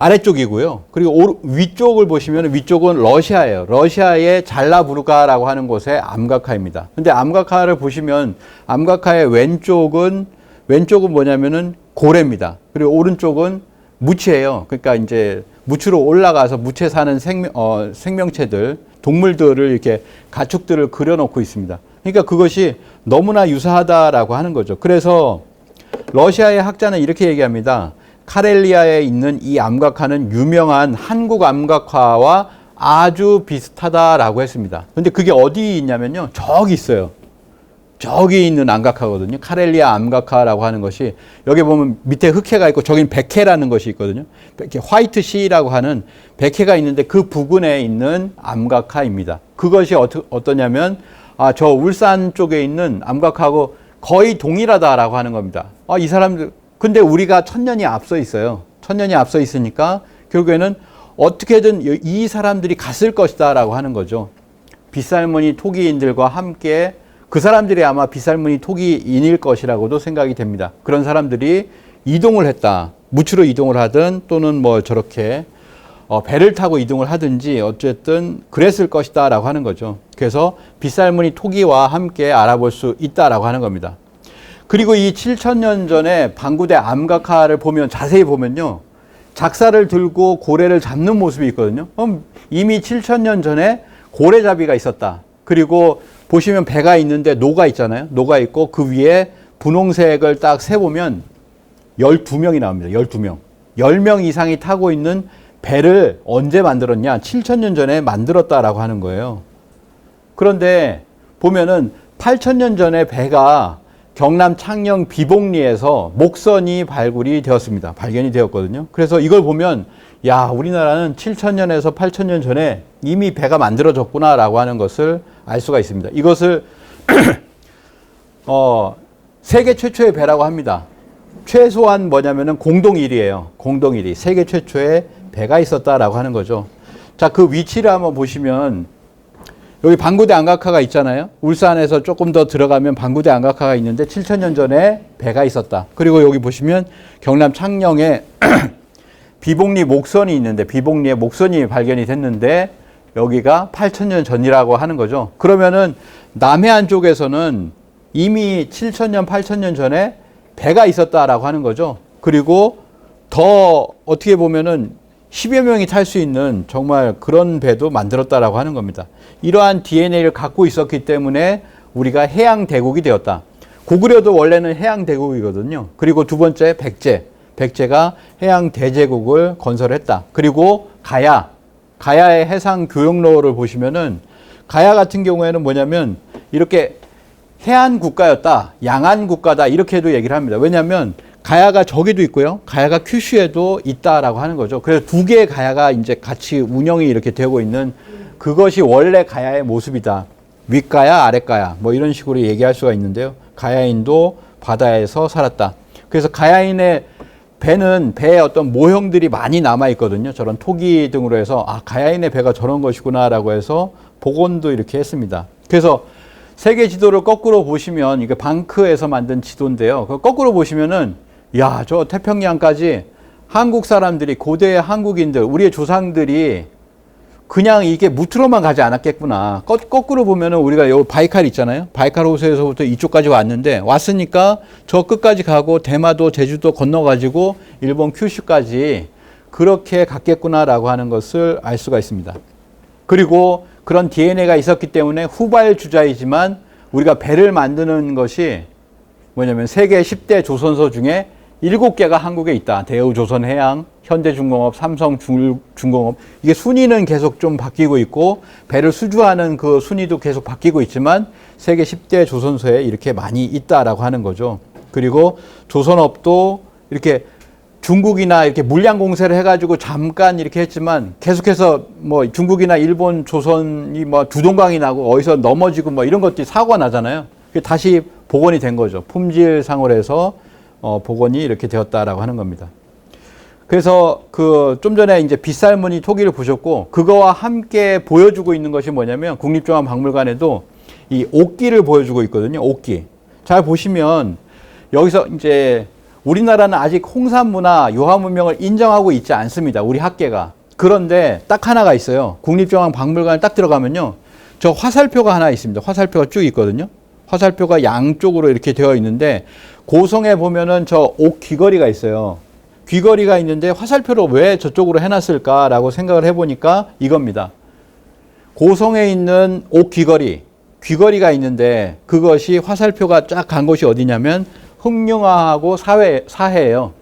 아래쪽이고요. 그리고 위쪽을 보시면 위쪽은 러시아예요. 러시아의 잘라부르가라고 하는 곳의 암각화입니다. 근데 암각화를 보시면 암각화의 왼쪽은 뭐냐면은 고래입니다. 그리고 오른쪽은 무치예요. 그러니까 이제 무치로 올라가서 무치에 사는 생명체들, 동물들을 이렇게 가축들을 그려놓고 있습니다. 그러니까 그것이 너무나 유사하다라고 하는 거죠. 그래서 러시아의 학자는 이렇게 얘기합니다. 카렐리아에 있는 이 암각화는 유명한 한국 암각화와 아주 비슷하다라고 했습니다. 근데 그게 어디 있냐면요. 저기 있어요. 저기 있는 암각화거든요. 카렐리아 암각화라고 하는 것이 여기 보면 밑에 흑해가 있고 저긴 백해라는 것이 있거든요. 이렇게 화이트 시라고 하는 백해가 있는데 그 부근에 있는 암각화입니다. 그것이 어떠냐면 저 울산 쪽에 있는 암각화하고 거의 동일하다라고 하는 겁니다. 이 사람들 근데 우리가 1,000년이 앞서 있어요. 1,000년이 앞서 있으니까 결국에는 어떻게든 이 사람들이 갔을 것이다라고 하는 거죠. 빗살무늬 토기인들과 함께 그 사람들이 아마 빗살무늬 토기인일 것이라고도 생각이 됩니다. 그런 사람들이 이동을 했다. 무치로 이동을 하든 또는 뭐 저렇게 배를 타고 이동을 하든지 어쨌든 그랬을 것이다라고 하는 거죠. 그래서 빗살무늬 토기와 함께 알아볼 수 있다라고 하는 겁니다. 그리고 이 7,000년 전에 반구대 암각화를 보면 자세히 보면요. 작사를 들고 고래를 잡는 모습이 있거든요. 이미 7,000년 전에 고래잡이가 있었다. 그리고 보시면 배가 있는데 노가 있잖아요. 노가 있고 그 위에 분홍색을 딱 세보면 12명이 나옵니다. 12명. 10명 이상이 타고 있는 배를 언제 만들었냐? 7,000년 전에 만들었다라고 하는 거예요. 그런데 보면은 8,000년 전에 배가 경남 창녕 비봉리에서 목선이 발굴이 되었습니다. 발견이 되었거든요. 그래서 이걸 보면 우리나라는 7,000년에서 8,000년 전에 이미 배가 만들어졌구나라고 하는 것을 알 수가 있습니다. 이것을 세계 최초의 배라고 합니다. 최소한 뭐냐면은 공동 1위예요. 공동 1위. 세계 최초의 배가 있었다라고 하는 거죠. 자, 그 위치를 한번 보시면 여기 방구대 안각화가 있잖아요. 울산에서 조금 더 들어가면 방구대 안각화가 있는데 7,000년 전에 배가 있었다. 그리고 여기 보시면 경남 창녕에 비복리 목선이 있는데 비복리에 목선이 발견이 됐는데 여기가 8,000년 전이라고 하는 거죠. 그러면은 남해안 쪽에서는 이미 7,000년, 8,000년 전에 배가 있었다라고 하는 거죠. 그리고 더 어떻게 보면은 10여 명이 탈 수 있는 정말 그런 배도 만들었다라고 하는 겁니다. 이러한 DNA를 갖고 있었기 때문에 우리가 해양 대국이 되었다. 고구려도 원래는 해양 대국이거든요. 그리고 두 번째 백제가 해양 대제국을 건설했다. 그리고 가야의 해상 교역로를 보시면은 가야 같은 경우에는 뭐냐면 이렇게 해안 국가였다, 양안 국가다 이렇게도 얘기를 합니다. 왜냐하면 가야가 저기도 있고요, 가야가 큐슈에도 있다라고 하는 거죠. 그래서 두 개의 가야가 이제 같이 운영이 이렇게 되고 있는 그것이 원래 가야의 모습이다. 윗가야, 아랫가야 뭐 이런 식으로 얘기할 수가 있는데요. 가야인도 바다에서 살았다. 그래서 가야인의 배에 어떤 모형들이 많이 남아 있거든요. 저런 토기 등으로 해서 가야인의 배가 저런 것이구나라고 해서 복원도 이렇게 했습니다. 그래서 세계 지도를 거꾸로 보시면 이게 방크에서 만든 지도인데요. 거꾸로 보시면은 저 태평양까지 한국 사람들이 고대의 한국인들 우리의 조상들이 그냥 이게 무트로만 가지 않았겠구나. 거꾸로 보면은 우리가 여기 바이칼 있잖아요. 바이칼 호수에서부터 이쪽까지 왔으니까 저 끝까지 가고 대마도 제주도 건너가지고 일본 큐슈까지 그렇게 갔겠구나라고 하는 것을 알 수가 있습니다. 그리고 그런 DNA가 있었기 때문에 후발주자이지만 우리가 배를 만드는 것이 뭐냐면 세계 10대 조선소 중에 7개가 한국에 있다. 대우조선해양, 현대중공업, 삼성중공업. 이게 순위는 계속 좀 바뀌고 있고 배를 수주하는 그 순위도 계속 바뀌고 있지만 세계 10대 조선소에 이렇게 많이 있다라고 하는 거죠. 그리고 조선업도 이렇게 중국이나 이렇게 물량 공세를 해가지고 잠깐 이렇게 했지만 계속해서 뭐 중국이나 일본, 조선이 뭐 두동강이 나고 어디서 넘어지고 뭐 이런 것들이 사고가 나잖아요. 그게 다시 복원이 된 거죠. 품질상으로 해서 복원이 이렇게 되었다라고 하는 겁니다. 그래서 그 좀 전에 이제 빗살무늬 토기를 보셨고 그거와 함께 보여주고 있는 것이 뭐냐면 국립중앙박물관에도 이 옥기를 보여주고 있거든요. 옥기. 잘 보시면 여기서 이제 우리나라는 아직 홍산문화, 요하문명을 인정하고 있지 않습니다. 우리 학계가. 그런데 딱 하나가 있어요. 국립중앙박물관에 딱 들어가면요. 저 화살표가 하나 있습니다. 화살표가 쭉 있거든요. 화살표가 양쪽으로 이렇게 되어 있는데 고성에 보면은 저 옥 귀걸이가 있어요. 귀걸이가 있는데 화살표를 왜 저쪽으로 해놨을까라고 생각을 해보니까 이겁니다. 고성에 있는 옥 귀걸이가 있는데 그것이 화살표가 쫙 간 곳이 어디냐면 흑룡하고 사해예요.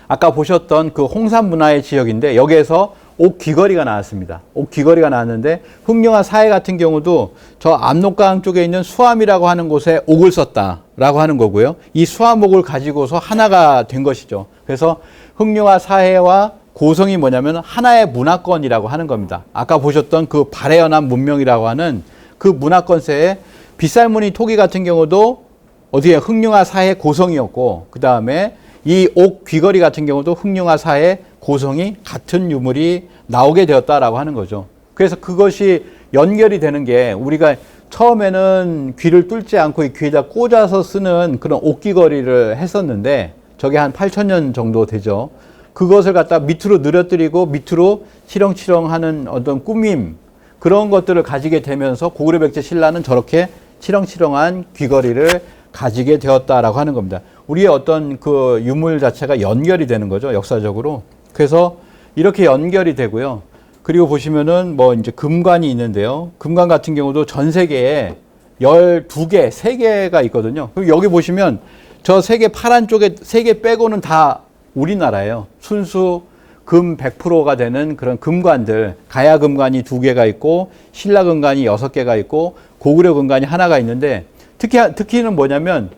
아까 보셨던 그 홍산 문화의 지역인데 여기에서 옥 귀걸이가 나왔습니다. 옥 귀걸이가 나왔는데 흑룡하 사해 같은 경우도 저 압록강 쪽에 있는 수암이라고 하는 곳에 옥을 썼다라고 하는 거고요. 이 수암옥을 가지고서 하나가 된 것이죠. 그래서 흑룡하 사해와 고성이 뭐냐면 하나의 문화권이라고 하는 겁니다. 아까 보셨던 그 발해연안 문명이라고 하는 그 문화권세에 빗살무늬 토기 같은 경우도 어디에 흑룡하 사해 고성이었고 그 다음에 이 옥 귀걸이 같은 경우도 흑룡하 사해 고성이 같은 유물이 나오게 되었다라고 하는 거죠. 그래서 그것이 연결이 되는 게 우리가 처음에는 귀를 뚫지 않고 이 귀에다 꽂아서 쓰는 그런 옥귀걸이를 했었는데 저게 한 8,000년 정도 되죠. 그것을 갖다 밑으로 늘어뜨리고 밑으로 치렁치렁하는 어떤 꾸밈 그런 것들을 가지게 되면서 고구려 백제 신라는 저렇게 치렁치렁한 귀걸이를 가지게 되었다라고 하는 겁니다. 우리의 어떤 그 유물 자체가 연결이 되는 거죠, 역사적으로. 그래서 이렇게 연결이 되고요. 그리고 보시면은 뭐 이제 금관이 있는데요. 금관 같은 경우도 전 세계에 12개, 3개가 있거든요. 그리고 여기 보시면 저 세계 파란 쪽에 3개 빼고는 다 우리나라예요. 순수 금 100%가 되는 그런 금관들, 가야 금관이 2개가 있고 신라 금관이 6개가 있고 고구려 금관이 하나가 있는데 특히는 뭐냐면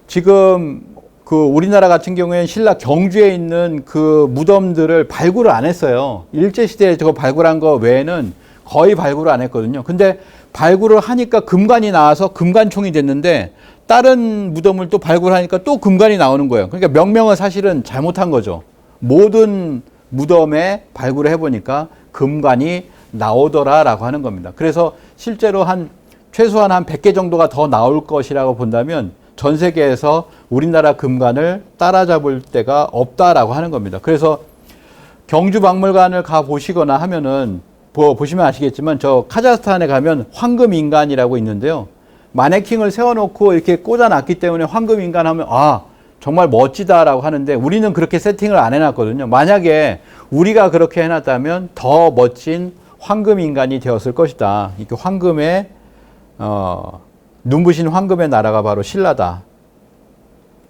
지금 그 우리나라 같은 경우에는 신라 경주에 있는 그 무덤들을 발굴을 안 했어요. 일제시대에 저거 발굴한 거 외에는 거의 발굴을 안 했거든요. 근데 발굴을 하니까 금관이 나와서 금관총이 됐는데 다른 무덤을 또 발굴하니까 또 금관이 나오는 거예요. 그러니까 명명은 사실은 잘못한 거죠. 모든 무덤에 발굴을 해보니까 금관이 나오더라라고 하는 겁니다. 그래서 실제로 최소한 한 100개 정도가 더 나올 것이라고 본다면 전 세계에서 우리나라 금관을 따라잡을 데가 없다라고 하는 겁니다. 그래서 경주박물관을 가 보시거나 하면은 보시면 아시겠지만 저 카자흐스탄에 가면 황금인간이라고 있는데요. 마네킹을 세워놓고 이렇게 꽂아놨기 때문에 황금인간 하면 정말 멋지다라고 하는데 우리는 그렇게 세팅을 안 해놨거든요. 만약에 우리가 그렇게 해놨다면 더 멋진 황금인간이 되었을 것이다. 이렇게 황금의 눈부신 황금의 나라가 바로 신라다.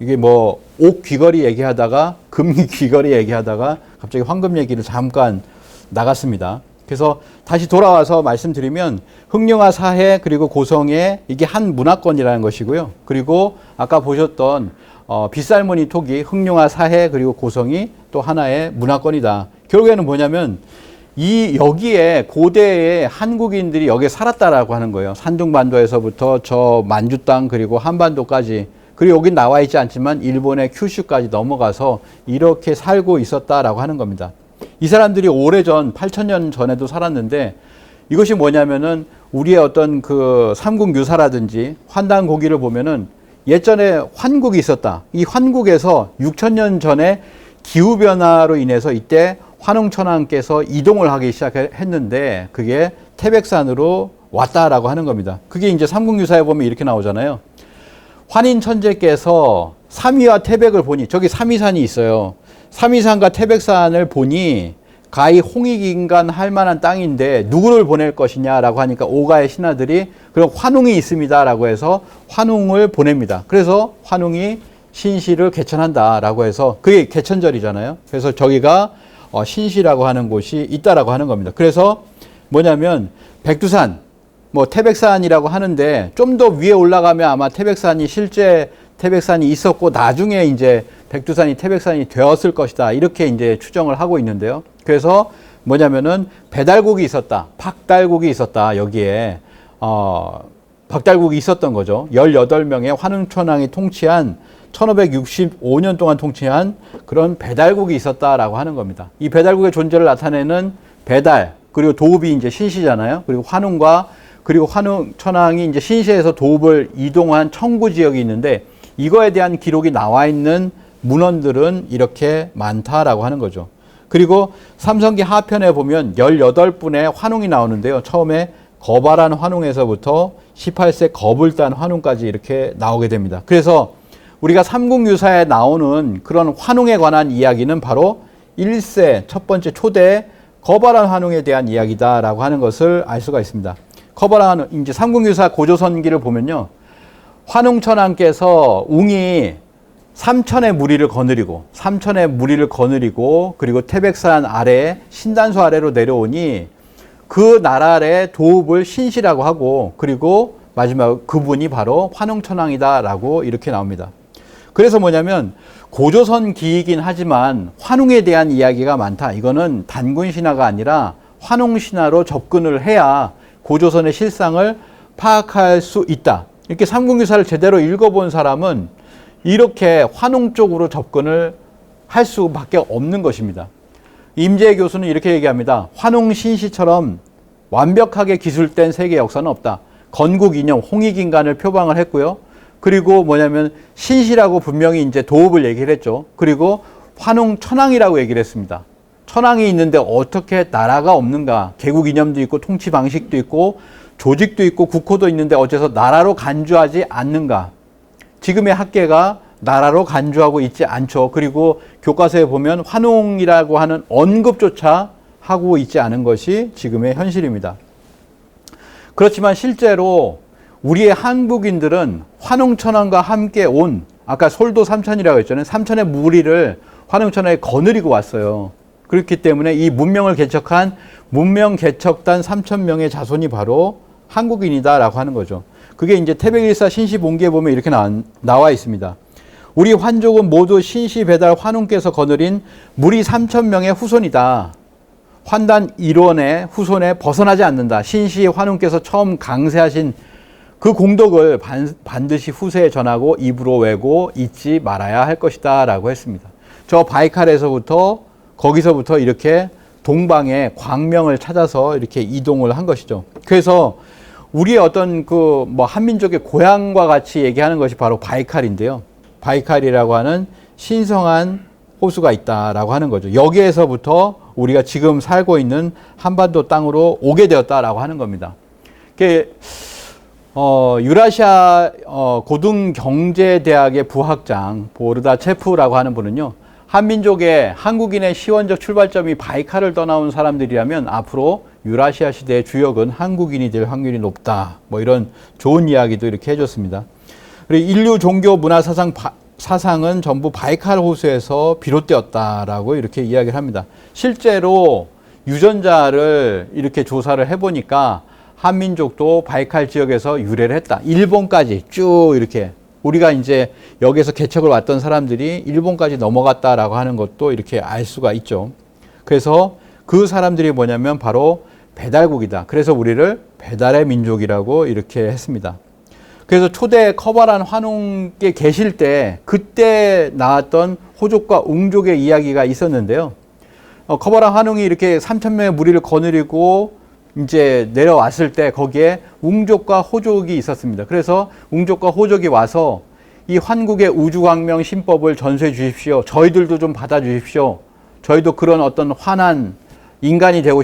이게 뭐 옥 귀걸이 얘기하다가 금 귀걸이 얘기하다가 갑자기 황금 얘기를 잠깐 나갔습니다. 그래서 다시 돌아와서 말씀드리면 흥룡화 사해 그리고 고성에 이게 한 문화권이라는 것이고요. 그리고 아까 보셨던 빗살무늬 토기 흥룡화 사해 그리고 고성이 또 하나의 문화권이다. 결국에는 뭐냐면 여기에 고대의 한국인들이 여기에 살았다라고 하는 거예요. 산둥반도에서부터 저 만주 땅 그리고 한반도까지, 그리고 여기 나와 있지 않지만 일본의 큐슈까지 넘어가서 이렇게 살고 있었다라고 하는 겁니다. 이 사람들이 오래전 8,000년 전에도 살았는데 이것이 뭐냐면은 우리의 어떤 그 삼국유사라든지 환단고기를 보면은 예전에 환국이 있었다. 이 환국에서 6,000년 전에 기후변화로 인해서 이때 환웅천왕께서 이동을 하기 시작했는데 그게 태백산으로 왔다라고 하는 겁니다. 그게 이제 삼국유사에 보면 이렇게 나오잖아요. 환인천재께서 삼위와 태백을 보니, 저기 삼위산이 있어요. 삼위산과 태백산을 보니 가히 홍익인간 할 만한 땅인데 누구를 보낼 것이냐라고 하니까 오가의 신하들이 그럼 환웅이 있습니다라고 해서 환웅을 보냅니다. 그래서 환웅이 신시를 개천한다라고 해서 그게 개천절이잖아요. 그래서 저기가 신시라고 하는 곳이 있다라고 하는 겁니다. 그래서 뭐냐면 백두산, 뭐 태백산이라고 하는데 좀 더 위에 올라가면 아마 태백산이 실제 태백산이 있었고 나중에 이제 백두산이 태백산이 되었을 것이다. 이렇게 이제 추정을 하고 있는데요. 그래서 뭐냐면은 배달국이 있었다. 박달국이 있었다. 여기에 박달국이 있었던 거죠. 18명의 환웅천왕이 통치한 1565년 동안 통치한 그런 배달국이 있었다라고 하는 겁니다. 이 배달국의 존재를 나타내는 배달, 그리고 도읍이 이제 신시잖아요. 그리고 환웅과 그리고 환웅천왕이 이제 신시에서 도읍을 이동한 청구 지역이 있는데 이거에 대한 기록이 나와 있는 문헌들은 이렇게 많다라고 하는 거죠. 그리고 삼성기 하편에 보면 18분의 환웅이 나오는데요. 처음에 거발한 환웅에서부터 18세 거불단 환웅까지 이렇게 나오게 됩니다. 그래서 우리가 삼국유사에 나오는 그런 환웅에 관한 이야기는 바로 1세 첫 번째 초대 거발한 환웅에 대한 이야기다라고 하는 것을 알 수가 있습니다. 거발한 이제 삼국유사 고조선기를 보면요. 환웅천왕께서 웅이 삼천의 무리를 거느리고 그리고 태백산 아래 신단수 아래로 내려오니 그 나라의 도읍을 신시라고 하고 그리고 마지막 그분이 바로 환웅천왕이다라고 이렇게 나옵니다. 그래서 뭐냐면 고조선 기이긴 하지만 환웅에 대한 이야기가 많다. 이거는 단군 신화가 아니라 환웅 신화로 접근을 해야 고조선의 실상을 파악할 수 있다. 이렇게 삼국유사를 제대로 읽어본 사람은 이렇게 환웅 쪽으로 접근을 할 수밖에 없는 것입니다. 임재 교수는 이렇게 얘기합니다. 환웅 신시처럼 완벽하게 기술된 세계 역사는 없다. 건국 이념 홍익인간을 표방을 했고요. 그리고 뭐냐면 신시라고 분명히 이제 도읍을 얘기를 했죠. 그리고 환웅 천왕이라고 얘기를 했습니다. 천왕이 있는데 어떻게 나라가 없는가? 개국 이념도 있고 통치 방식도 있고 조직도 있고 국호도 있는데 어째서 나라로 간주하지 않는가? 지금의 학계가 나라로 간주하고 있지 않죠. 그리고 교과서에 보면 환웅이라고 하는 언급조차 하고 있지 않은 것이 지금의 현실입니다. 그렇지만 실제로 우리의 한국인들은 환웅천왕과 함께 온 아까 솔도 삼천이라고 했잖아요. 삼천의 무리를 환웅천왕에 거느리고 왔어요. 그렇기 때문에 이 문명을 개척한 문명 개척단 3,000명의 자손이 바로 한국인이다라고 하는 거죠. 그게 이제 태백일사 신시본기에 보면 이렇게 나와 있습니다. 우리 환족은 모두 신시 배달 환웅께서 거느린 무리 3,000명의 후손이다. 환단 일원의 후손에 벗어나지 않는다. 신시 환웅께서 처음 강세하신 그 공덕을 반드시 후세에 전하고 입으로 외고 잊지 말아야 할 것이다 라고 했습니다. 저 바이칼에서부터 거기서부터 이렇게 동방의 광명을 찾아서 이렇게 이동을 한 것이죠. 그래서 우리의 어떤 그 뭐 한민족의 고향과 같이 얘기하는 것이 바로 바이칼인데요. 바이칼이라고 하는 신성한 호수가 있다라고 하는 거죠. 여기에서부터 우리가 지금 살고 있는 한반도 땅으로 오게 되었다라고 하는 겁니다. 유라시아 고등경제대학의 부학장 보르다체프라고 하는 분은요, 한민족의 한국인의 시원적 출발점이 바이칼을 떠나온 사람들이라면 앞으로 유라시아 시대의 주역은 한국인이 될 확률이 높다. 뭐 이런 좋은 이야기도 이렇게 해줬습니다. 그리고 인류 종교 문화 사상은 전부 바이칼 호수에서 비롯되었다라고 이렇게 이야기를 합니다. 실제로 유전자를 이렇게 조사를 해보니까 한민족도 바이칼 지역에서 유래를 했다. 일본까지 쭉 이렇게 우리가 이제 여기서 개척을 왔던 사람들이 일본까지 넘어갔다라고 하는 것도 이렇게 알 수가 있죠. 그래서 그 사람들이 뭐냐면 바로 배달국이다. 그래서 우리를 배달의 민족이라고 이렇게 했습니다. 그래서 초대 커바란 환웅에 계실 때 그때 나왔던 호족과 웅족의 이야기가 있었는데요. 커바란 환웅이 이렇게 3,000명의 무리를 거느리고 이제 내려왔을 때 거기에 웅족과 호족이 있었습니다. 그래서 웅족과 호족이 와서 이 환국의 우주광명 신법을 전수해 주십시오. 저희들도 좀 받아 주십시오. 저희도 그런 어떤 환한 인간이 되고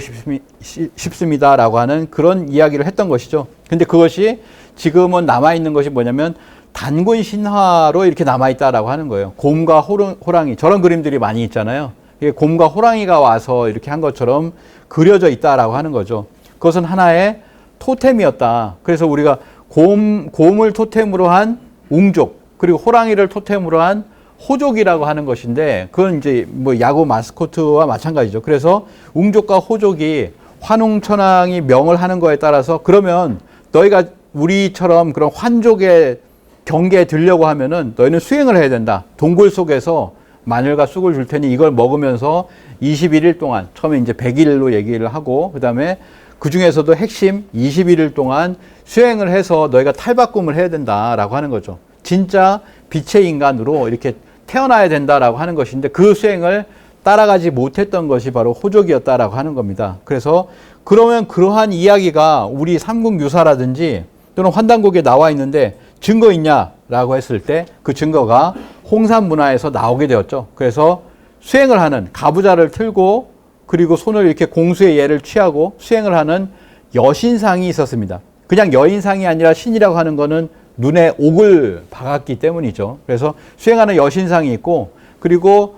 싶습니다라고 하는 그런 이야기를 했던 것이죠. 근데 그것이 지금은 남아있는 것이 뭐냐면 단군 신화로 이렇게 남아있다라고 하는 거예요. 곰과 호랑이, 저런 그림들이 많이 있잖아요. 이게 곰과 호랑이가 와서 이렇게 한 것처럼 그려져 있다라고 하는 거죠. 그것은 하나의 토템이었다. 그래서 우리가 곰을 토템으로 한 웅족, 그리고 호랑이를 토템으로 한 호족이라고 하는 것인데, 그건 이제 뭐 야구 마스코트와 마찬가지죠. 그래서 웅족과 호족이 환웅천왕이 명을 하는 거에 따라서, 그러면 너희가 우리처럼 그런 환족의 경계에 들려고 하면은 너희는 수행을 해야 된다. 동굴 속에서 마늘과 쑥을 줄 테니 이걸 먹으면서 21일 동안, 처음에 이제 100일로 얘기를 하고, 그 다음에 그 중에서도 핵심 21일 동안 수행을 해서 너희가 탈바꿈을 해야 된다라고 하는 거죠. 진짜 빛의 인간으로 이렇게 태어나야 된다라고 하는 것인데, 그 수행을 따라가지 못했던 것이 바로 호족이었다라고 하는 겁니다. 그래서 그러면 그러한 이야기가 우리 삼국유사라든지 또는 환단곡에 나와 있는데 증거 있냐라고 했을 때 그 증거가 홍산 문화에서 나오게 되었죠. 그래서 수행을 하는 가부좌를 틀고 그리고 손을 이렇게 공수의 예를 취하고 수행을 하는 여신상이 있었습니다. 그냥 여인상이 아니라 신이라고 하는 거는 눈에 옥을 박았기 때문이죠. 그래서 수행하는 여신상이 있고, 그리고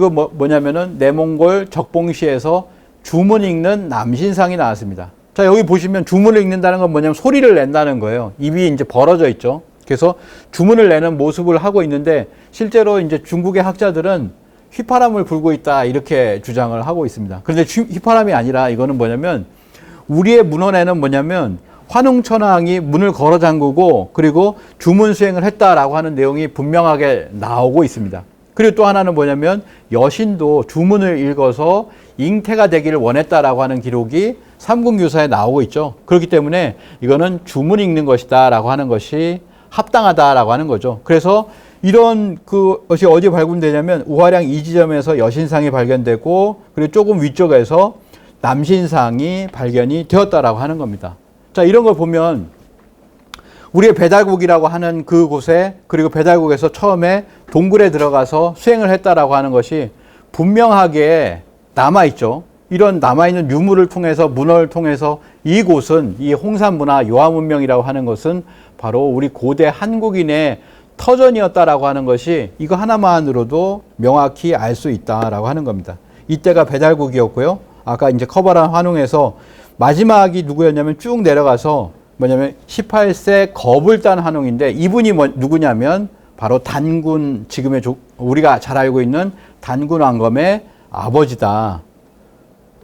뭐냐면은 내몽골 적봉시에서 주문 읽는 남신상이 나왔습니다. 자, 여기 보시면 주문을 읽는다는 건 뭐냐면 소리를 낸다는 거예요. 입이 이제 벌어져 있죠. 그래서 주문을 내는 모습을 하고 있는데, 실제로 이제 중국의 학자들은 휘파람을 불고 있다 이렇게 주장을 하고 있습니다. 그런데 휘파람이 아니라 이거는 뭐냐면 우리의 문헌에는 뭐냐면 환웅천왕이 문을 걸어 잠그고 그리고 주문 수행을 했다라고 하는 내용이 분명하게 나오고 있습니다. 그리고 또 하나는 뭐냐면 여신도 주문을 읽어서 잉태가 되기를 원했다라고 하는 기록이 삼국유사에 나오고 있죠. 그렇기 때문에 이거는 주문 읽는 것이다라고 하는 것이 합당하다라고 하는 거죠. 그래서 이런 그것이 어디에 발견되냐면 우화량 2지점에서 여신상이 발견되고, 그리고 조금 위쪽에서 남신상이 발견이 되었다라고 하는 겁니다. 자, 이런 걸 보면 우리의 배달국이라고 하는 그곳에, 그리고 배달국에서 처음에 동굴에 들어가서 수행을 했다라고 하는 것이 분명하게 남아있죠. 이런 남아있는 유물을 통해서, 문헌을 통해서 이곳은, 이 홍산 문화 요하문명이라고 하는 것은 바로 우리 고대 한국인의 터전이었다라고 하는 것이 이거 하나만으로도 명확히 알 수 있다라고 하는 겁니다. 이때가 배달국이었고요. 아까 이제 커바란 환웅에서 마지막이 누구였냐면 쭉 내려가서 뭐냐면 18세 거불단 환웅인데, 이분이 누구냐면 바로 단군, 지금의 우리가 잘 알고 있는 단군 왕검의 아버지다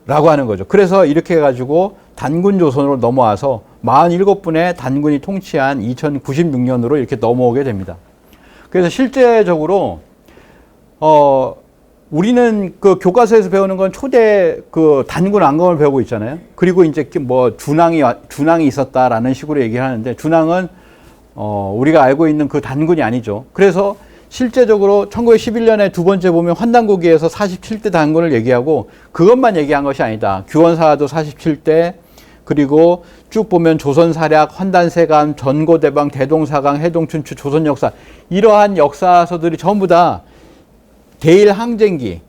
라고 하는 거죠. 그래서 이렇게 해가지고 단군 조선으로 넘어와서 47분의 단군이 통치한 2096년으로 이렇게 넘어오게 됩니다. 그래서 실제적으로 우리는 그 교과서에서 배우는 건 초대 그 단군 왕검을 배우고 있잖아요. 그리고 이제 뭐 준왕이 있었다라는 식으로 얘기를 하는데, 준왕은 우리가 알고 있는 그 단군이 아니죠. 그래서 실제적으로 1911년에 두 번째 보면 환단고기에서 47대 단군을 얘기하고 그것만 얘기한 것이 아니다. 규원사화도 47대, 그리고 쭉 보면 조선사략, 환단세감, 전고대방, 대동사강, 해동춘추, 조선역사, 이러한 역사서들이 전부 다 대일항쟁기,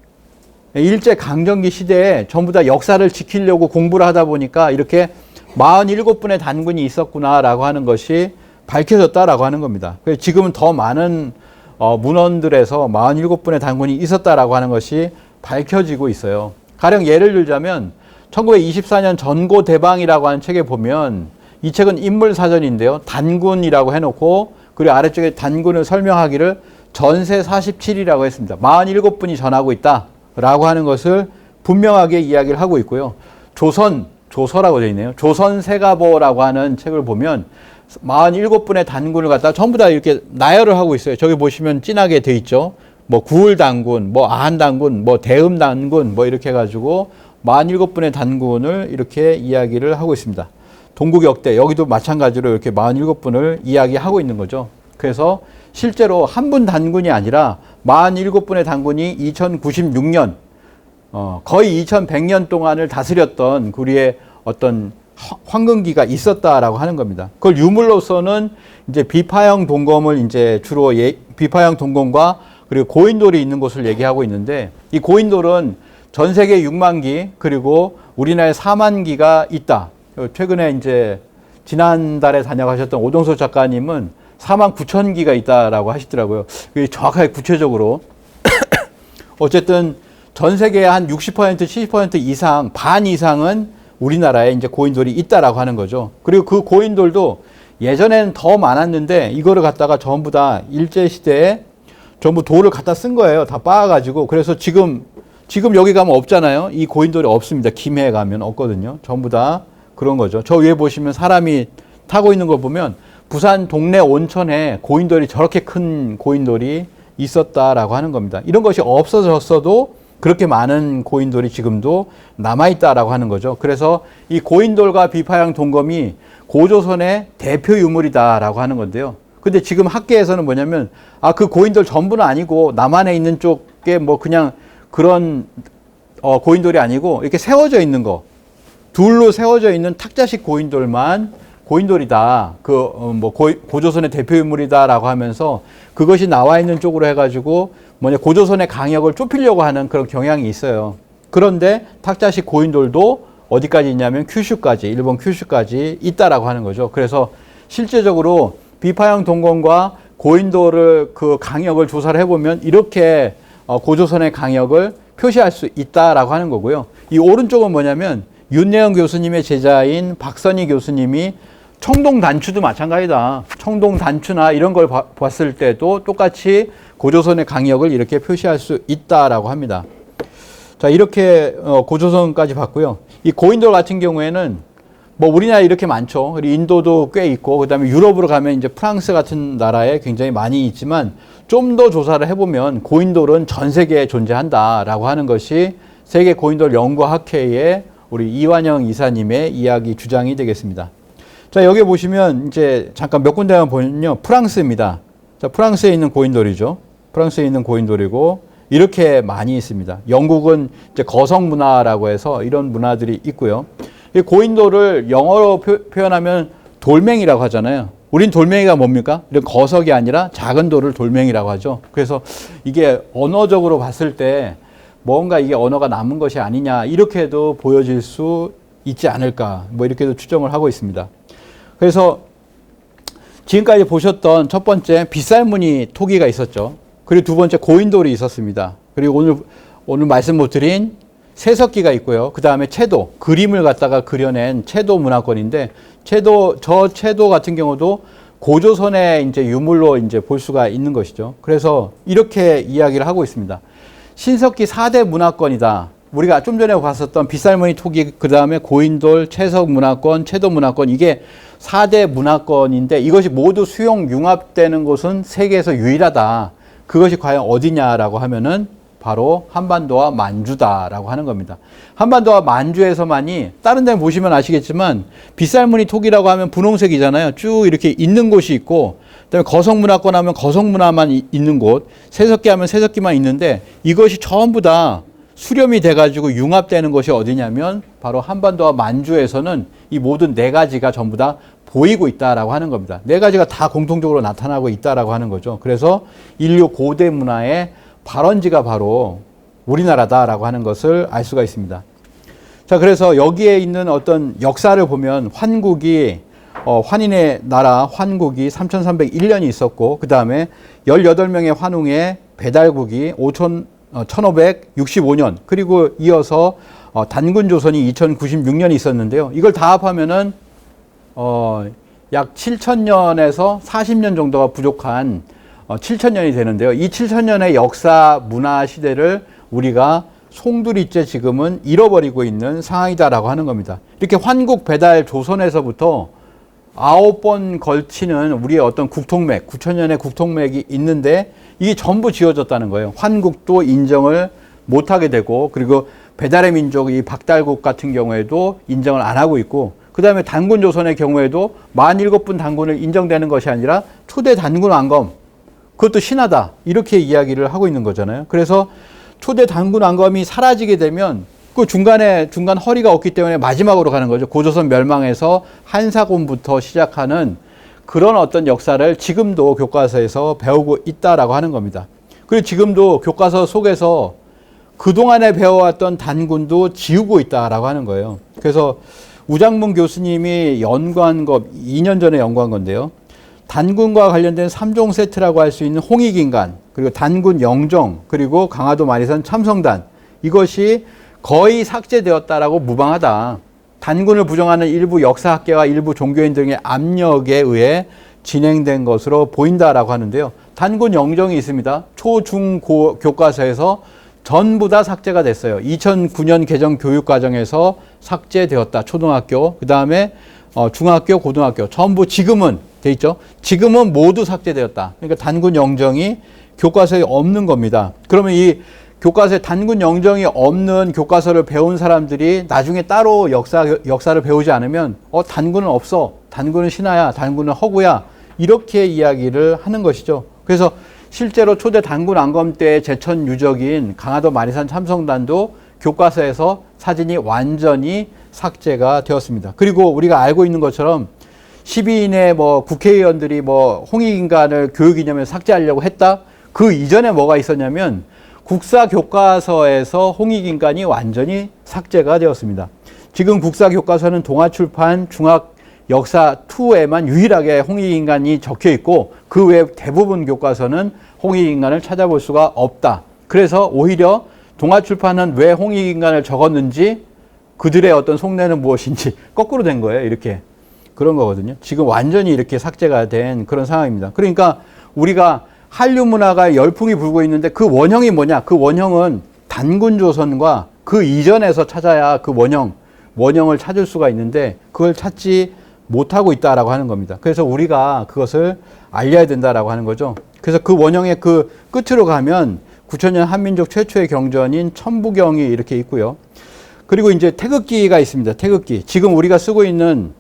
일제강점기 시대에 전부 다 역사를 지키려고 공부를 하다 보니까 이렇게 47분의 단군이 있었구나라고 하는 것이 밝혀졌다라고 하는 겁니다. 그래서 지금은 더 많은 문헌들에서 47분의 단군이 있었다라고 하는 것이 밝혀지고 있어요. 가령 예를 들자면 1924년 전고대방이라고 하는 책에 보면, 이 책은 인물사전인데요. 단군이라고 해놓고 그리고 아래쪽에 단군을 설명하기를 전세 47이라고 했습니다. 47분이 전하고 있다라고 하는 것을 분명하게 이야기를 하고 있고요. 조서라고 되어 있네요. 조선세가보라고 하는 책을 보면 47분의 단군을 갖다가 전부 다 이렇게 나열을 하고 있어요. 저기 보시면 진하게 돼 있죠. 뭐 구울단군, 뭐 아한단군, 뭐 대음단군, 뭐 이렇게 해가지고 47분의 단군을 이렇게 이야기를 하고 있습니다. 동국역대, 여기도 마찬가지로 이렇게 47분을 이야기하고 있는 거죠. 그래서 실제로 한 분 단군이 아니라 47분의 단군이 2096년, 거의 2100년 동안을 다스렸던 우리의 어떤 황금기가 있었다라고 하는 겁니다. 그걸 유물로서는 이제 비파형 동검을 이제 주로 비파형 동검과 그리고 고인돌이 있는 곳을 얘기하고 있는데, 이 고인돌은 전 세계 6만 기, 그리고 우리나라에 4만 기가 있다. 최근에 이제 지난달에 다녀가셨던 오동석 작가님은 4만 9천 기가 있다라고 하시더라고요. 정확하게 구체적으로 어쨌든 전 세계의 한 60%, 70% 이상, 반 이상은 우리나라에 이제 고인돌이 있다라고 하는 거죠. 그리고 그 고인돌도 예전에는 더 많았는데 이거를 갖다가 전부 다 일제시대에 전부 돌을 갖다 쓴 거예요. 다 빻아가지고. 그래서 지금 여기 가면 없잖아요. 이 고인돌이 없습니다. 김해에 가면 없거든요. 전부 다 그런 거죠. 저 위에 보시면 사람이 타고 있는 걸 보면 부산 동네 온천에 고인돌이, 저렇게 큰 고인돌이 있었다라고 하는 겁니다. 이런 것이 없어졌어도 그렇게 많은 고인돌이 지금도 남아있다라고 하는 거죠. 그래서 이 고인돌과 비파형 동검이 고조선의 대표 유물이다라고 하는 건데요. 근데 지금 학계에서는 뭐냐면, 그 고인돌 전부는 아니고 남한에 있는 쪽에 뭐 그냥 그런 고인돌이 아니고 이렇게 세워져 있는 거, 둘로 세워져 있는 탁자식 고인돌만 고인돌이다. 고조선의 대표 유물이다라고 하면서 그것이 나와 있는 쪽으로 해가지고 고조선의 강역을 좁히려고 하는 그런 경향이 있어요. 그런데 탁자식 고인돌도 어디까지 있냐면 큐슈까지, 일본 큐슈까지 있다라고 하는 거죠. 그래서 실제적으로 비파형 동검과 고인돌을 그 강역을 조사를 해보면 이렇게 고조선의 강역을 표시할 수 있다라고 하는 거고요. 이 오른쪽은 뭐냐면 윤내영 교수님의 제자인 박선희 교수님이 청동단추도 마찬가지다. 청동단추나 이런 걸 봤을 때도 똑같이 고조선의 강역을 이렇게 표시할 수 있다라고 합니다. 자, 이렇게 고조선까지 봤고요. 이 고인돌 같은 경우에는 뭐 우리나라에 이렇게 많죠. 그리고 인도도 꽤 있고, 그 다음에 유럽으로 가면 이제 프랑스 같은 나라에 굉장히 많이 있지만, 좀 더 조사를 해보면 고인돌은 전 세계에 존재한다라고 하는 것이 세계 고인돌 연구학회의 우리 이완영 이사님의 이야기 주장이 되겠습니다. 자, 여기 보시면 이제 잠깐 몇 군데만 보면요. 프랑스입니다. 자, 프랑스에 있는 고인돌이죠. 프랑스에 있는 고인돌이고, 이렇게 많이 있습니다. 영국은 이제 거성 문화라고 해서 이런 문화들이 있고요. 이 고인돌을 영어로 표현하면 돌멩이라고 하잖아요. 우린 돌멩이가 뭡니까? 이런 거석이 아니라 작은 돌을 돌멩이라고 하죠. 그래서 이게 언어적으로 봤을 때 뭔가 이게 언어가 남은 것이 아니냐, 이렇게도 보여질 수 있지 않을까, 뭐 이렇게도 추정을 하고 있습니다. 그래서 지금까지 보셨던 첫 번째 빗살무늬 토기가 있었죠. 그리고 두 번째 고인돌이 있었습니다. 그리고 오늘 말씀 못 드린 세석기가 있고요. 그 다음에 채도, 그림을 갖다가 그려낸 채도 문화권인데, 저 채도 같은 경우도 고조선의 이제 유물로 이제 볼 수가 있는 것이죠. 그래서 이렇게 이야기를 하고 있습니다. 신석기 4대 문화권이다. 우리가 좀 전에 봤었던 빗살무늬 토기, 그 다음에 고인돌, 채석 문화권, 채도 문화권, 이게 4대 문화권인데 이것이 모두 수용 융합되는 곳은 세계에서 유일하다. 그것이 과연 어디냐라고 하면은 바로 한반도와 만주다라고 하는 겁니다. 한반도와 만주에서만이, 다른 데는 보시면 아시겠지만 빗살무늬 토기라고 하면 분홍색이잖아요. 쭉 이렇게 있는 곳이 있고, 그다음에 거성문화권 하면 거성문화만 있는 곳, 세석기 하면 세석기만 있는데 이것이 전부 다 수렴이 돼가지고 융합되는 것이 어디냐면 바로 한반도와 만주에서는 이 모든 네 가지가 전부 다 보이고 있다라고 하는 겁니다. 네 가지가 다 공통적으로 나타나고 있다라고 하는 거죠. 그래서 인류 고대 문화의 발원지가 바로 우리나라다라고 하는 것을 알 수가 있습니다. 자, 그래서 여기에 있는 어떤 역사를 보면 환국이 환인의 나라 환국이 3301년이 있었고 그 다음에 18명의 환웅의 배달국이 1565년 그리고 이어서 단군조선이 2096년이 있었는데요. 이걸 다 합하면은 약 7,000년에서 40년 정도가 부족한 7,000년이 되는데요. 이 7,000년의 역사 문화 시대를 우리가 송두리째 지금은 잃어버리고 있는 상황이다라고 하는 겁니다. 이렇게 환국 배달 조선에서부터 9번 걸치는 우리의 어떤 국통맥, 9,000년의 국통맥이 있는데 이게 전부 지워졌다는 거예요. 환국도 인정을 못하게 되고 그리고 배달의 민족 이 박달국 같은 경우에도 인정을 안 하고 있고 그 다음에 단군조선의 경우에도 47분 단군을 인정되는 것이 아니라 초대 단군 왕검 그것도 신하다 이렇게 이야기를 하고 있는 거잖아요. 그래서 초대 단군 왕검이 사라지게 되면 그 중간 허리가 없기 때문에 마지막으로 가는 거죠. 고조선 멸망에서 한사곤부터 시작하는 그런 어떤 역사를 지금도 교과서에서 배우고 있다라고 하는 겁니다. 그리고 지금도 교과서 속에서 그동안에 배워왔던 단군도 지우고 있다라고 하는 거예요. 그래서 우장문 교수님이 연구한 거 2년 전에 연구한 건데요. 단군과 관련된 3종 세트라고 할 수 있는 홍익인간, 그리고 단군 영정, 그리고 강화도 마리산 참성단 이것이 거의 삭제되었다라고 무방하다. 단군을 부정하는 일부 역사학계와 일부 종교인 등의 압력에 의해 진행된 것으로 보인다라고 하는데요. 단군 영정이 있습니다. 초, 중, 고 교과서에서 전부 다 삭제가 됐어요. 2009년 개정 교육과정에서 삭제되었다. 초등학교, 그 다음에 중학교, 고등학교 전부 지금은 돼 있죠. 지금은 모두 삭제되었다. 그러니까 단군 영정이 교과서에 없는 겁니다. 그러면 이 교과서에 단군 영정이 없는 교과서를 배운 사람들이 나중에 따로 역사를 배우지 않으면 단군은 없어. 단군은 신하야. 단군은 허구야. 이렇게 이야기를 하는 것이죠. 그래서 실제로 초대 단군 왕검 때의 제천 유적인 강화도 마리산 참성단도 교과서에서 사진이 완전히 삭제가 되었습니다. 그리고 우리가 알고 있는 것처럼 12인의 국회의원들이 홍익인간을 교육 이념에 삭제하려고 했다. 그 이전에 뭐가 있었냐면 국사 교과서에서 홍익인간이 완전히 삭제가 되었습니다. 지금 국사 교과서는 동아출판 중학 역사 2에만 유일하게 홍익인간이 적혀 있고 그 외 대부분 교과서는 홍익인간을 찾아볼 수가 없다. 그래서 오히려 동아출판은 왜 홍익인간을 적었는지 그들의 어떤 속내는 무엇인지 거꾸로 된 거예요. 이렇게 그런 거거든요. 지금 완전히 이렇게 삭제가 된 그런 상황입니다. 그러니까 우리가 한류 문화가 열풍이 불고 있는데 그 원형이 뭐냐? 그 원형은 단군조선과 그 이전에서 찾아야 그 원형을 찾을 수가 있는데 그걸 찾지 못하고 있다라고 하는 겁니다. 그래서 우리가 그것을 알려야 된다라고 하는 거죠. 그래서 그 원형의 그 끝으로 가면 9,000년 한민족 최초의 경전인 천부경이 이렇게 있고요. 그리고 이제 태극기가 있습니다. 태극기. 지금 우리가 쓰고 있는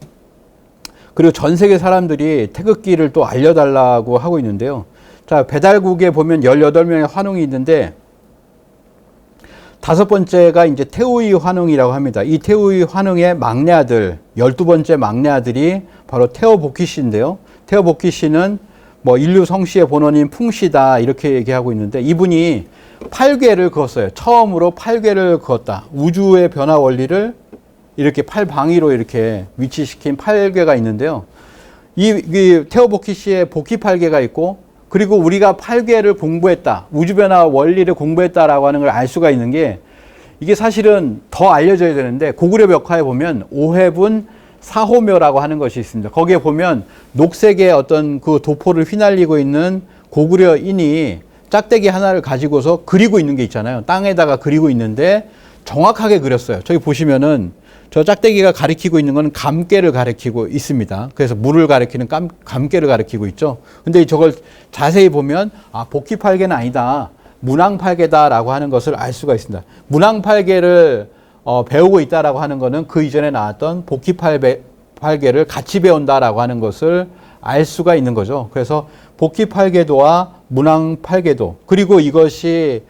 그리고 전 세계 사람들이 태극기를 또 알려달라고 하고 있는데요. 자, 배달국에 보면 18명의 환웅이 있는데 5번째가 이제 태우이 환웅이라고 합니다. 이 태우이 환웅의 막내 아들, 12번째 막내 아들이 바로 태어복희 씨인데요. 태어복희 씨는 인류 성씨의 본원인 풍씨다 이렇게 얘기하고 있는데 이분이 8궤를 그었어요. 처음으로 8궤를 그었다. 우주의 변화 원리를 이렇게 팔방위로 이렇게 위치시킨 8궤가 있는데요. 이 태어복희 씨의 복희 8궤가 있고 그리고 우리가 8궤를 공부했다. 우주변화 원리를 공부했다라고 하는 걸 알 수가 있는 게 이게 사실은 더 알려져야 되는데 고구려 벽화에 보면 오해분 사호묘라고 하는 것이 있습니다. 거기에 보면 녹색의 어떤 그 도포를 휘날리고 있는 고구려인이 짝대기 하나를 가지고서 그리고 있는 게 있잖아요. 땅에다가 그리고 있는데 정확하게 그렸어요. 저기 보시면은 저 짝대기가 가리키고 있는 건 감깨를 가리키고 있습니다. 그래서 물을 가리키는 감깨를 가리키고 있죠. 근데 저걸 자세히 보면 복희팔개는 아니다. 문왕팔개다라고 하는 것을 알 수가 있습니다. 문왕팔개를 배우고 있다라고 하는 것은 그 이전에 나왔던 복희팔개를 같이 배운다라고 하는 것을 알 수가 있는 거죠. 그래서 복희 8계도와 문왕 8계도, 그리고 이것이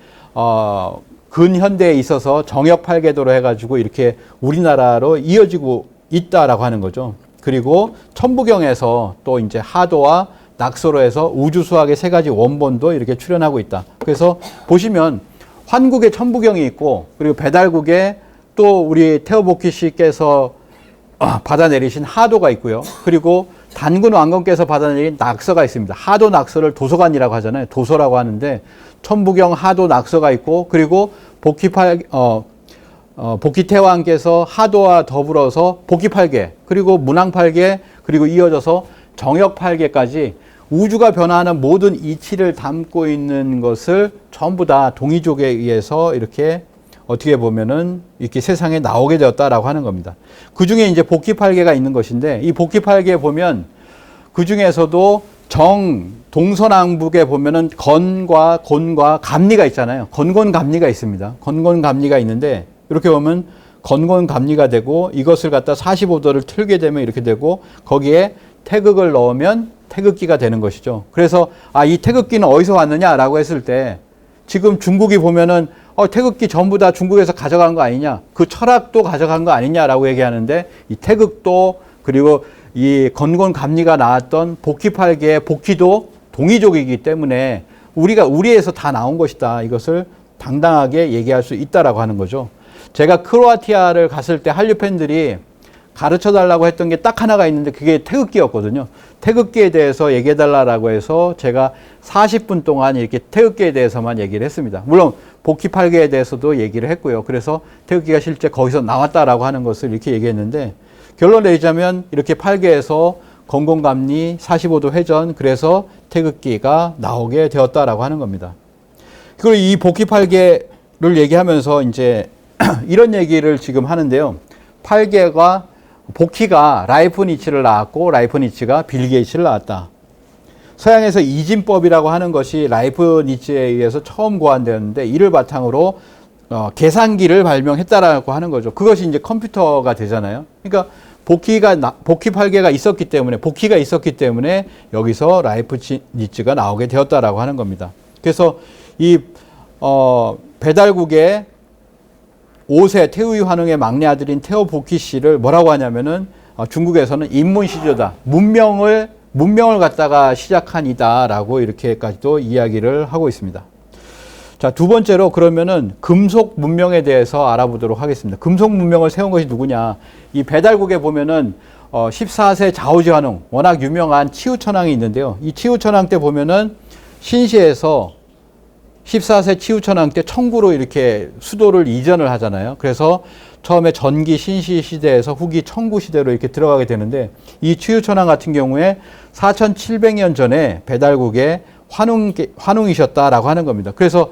근현대에 있어서 정역 8계도로 해가지고 이렇게 우리나라로 이어지고 있다라고 하는 거죠. 그리고 천부경에서 또 이제 하도와 낙서로 해서 우주수학의 세 가지 원본도 이렇게 출연하고 있다. 그래서 보시면 환국에 천부경이 있고, 그리고 배달국에 또 우리 태어복희 씨께서 받아내리신 하도가 있고요. 그리고 단군 왕건께서 받아내린 낙서가 있습니다. 하도 낙서를 도서관이라고 하잖아요. 도서라고 하는데 천부경 하도 낙서가 있고, 그리고 복희 태왕께서 하도와 더불어서 복희 8계, 그리고 문왕 8계, 그리고 이어져서 정역 8계까지 우주가 변화하는 모든 이치를 담고 있는 것을 전부 다 동이족에 의해서 이렇게 어떻게 보면은 이렇게 세상에 나오게 되었다라고 하는 겁니다. 그 중에 이제 복희 8계가 있는 것인데, 이 복희 8계에 보면 그 중에서도 동서남북에 보면은 건과 곤과 감리가 있잖아요. 건곤감리가 있습니다. 건곤감리가 있는데, 이렇게 보면 건곤감리가 되고, 이것을 갖다 45도를 틀게 되면 이렇게 되고, 거기에 태극을 넣으면 태극기가 되는 것이죠. 그래서 이 태극기는 어디서 왔느냐라고 했을 때, 지금 중국이 보면은 태극기 전부 다 중국에서 가져간 거 아니냐, 그 철학도 가져간 거 아니냐라고 얘기하는데, 이 태극도, 그리고 이 건곤감리가 나왔던 복희 8계의 복희도 동이족이기 때문에 우리에서 다 나온 것이다. 이것을 당당하게 얘기할 수 있다라고 하는 거죠. 제가 크로아티아를 갔을 때 한류 팬들이 가르쳐 달라고 했던 게 딱 하나가 있는데, 그게 태극기였거든요. 태극기에 대해서 얘기해 달라고 해서 제가 40분 동안 이렇게 태극기에 대해서만 얘기를 했습니다. 물론 복희 8계에 대해서도 얘기를 했고요. 그래서 태극기가 실제 거기서 나왔다라고 하는 것을 이렇게 얘기했는데, 결론 내리자면 이렇게 8계에서 건곤감리 45도 회전, 그래서 태극기가 나오게 되었다라고 하는 겁니다. 그리고 이 복희 8계를 얘기하면서 이제 이런 얘기를 지금 하는데요. 8계가 복희가 라이프니츠를 낳았고, 라이프니츠가 빌 게이츠를 낳았다. 서양에서 이진법이라고 하는 것이 라이프니츠에 의해서 처음 고안되었는데, 이를 바탕으로 계산기를 발명했다라고 하는 거죠. 그것이 이제 컴퓨터가 되잖아요. 그러니까 복희 8계가 있었기 때문에, 복희가 있었기 때문에 여기서 라이프니츠가 나오게 되었다라고 하는 겁니다. 그래서 이 배달국의 5세 태우이 환웅의 막내 아들인 태어복희 씨를 뭐라고 하냐면은 중국에서는 인문시조다. 문명을 갖다가 시작한 이다라고 이렇게까지도 이야기를 하고 있습니다. 자, 두 번째로 그러면은 금속 문명에 대해서 알아보도록 하겠습니다. 금속 문명을 세운 것이 누구냐? 이 배달국에 보면은 14세 자오지 환웅, 워낙 유명한 치우천왕이 있는데요. 이 치우천왕 때 보면은 신시에서 14세 치우천왕 때 청구로 이렇게 수도를 이전을 하잖아요. 그래서 처음에 전기 신시 시대에서 후기 청구 시대로 이렇게 들어가게 되는데, 이 치우천왕 같은 경우에 4700년 전에 배달국의 환웅이셨다라고 하는 겁니다. 그래서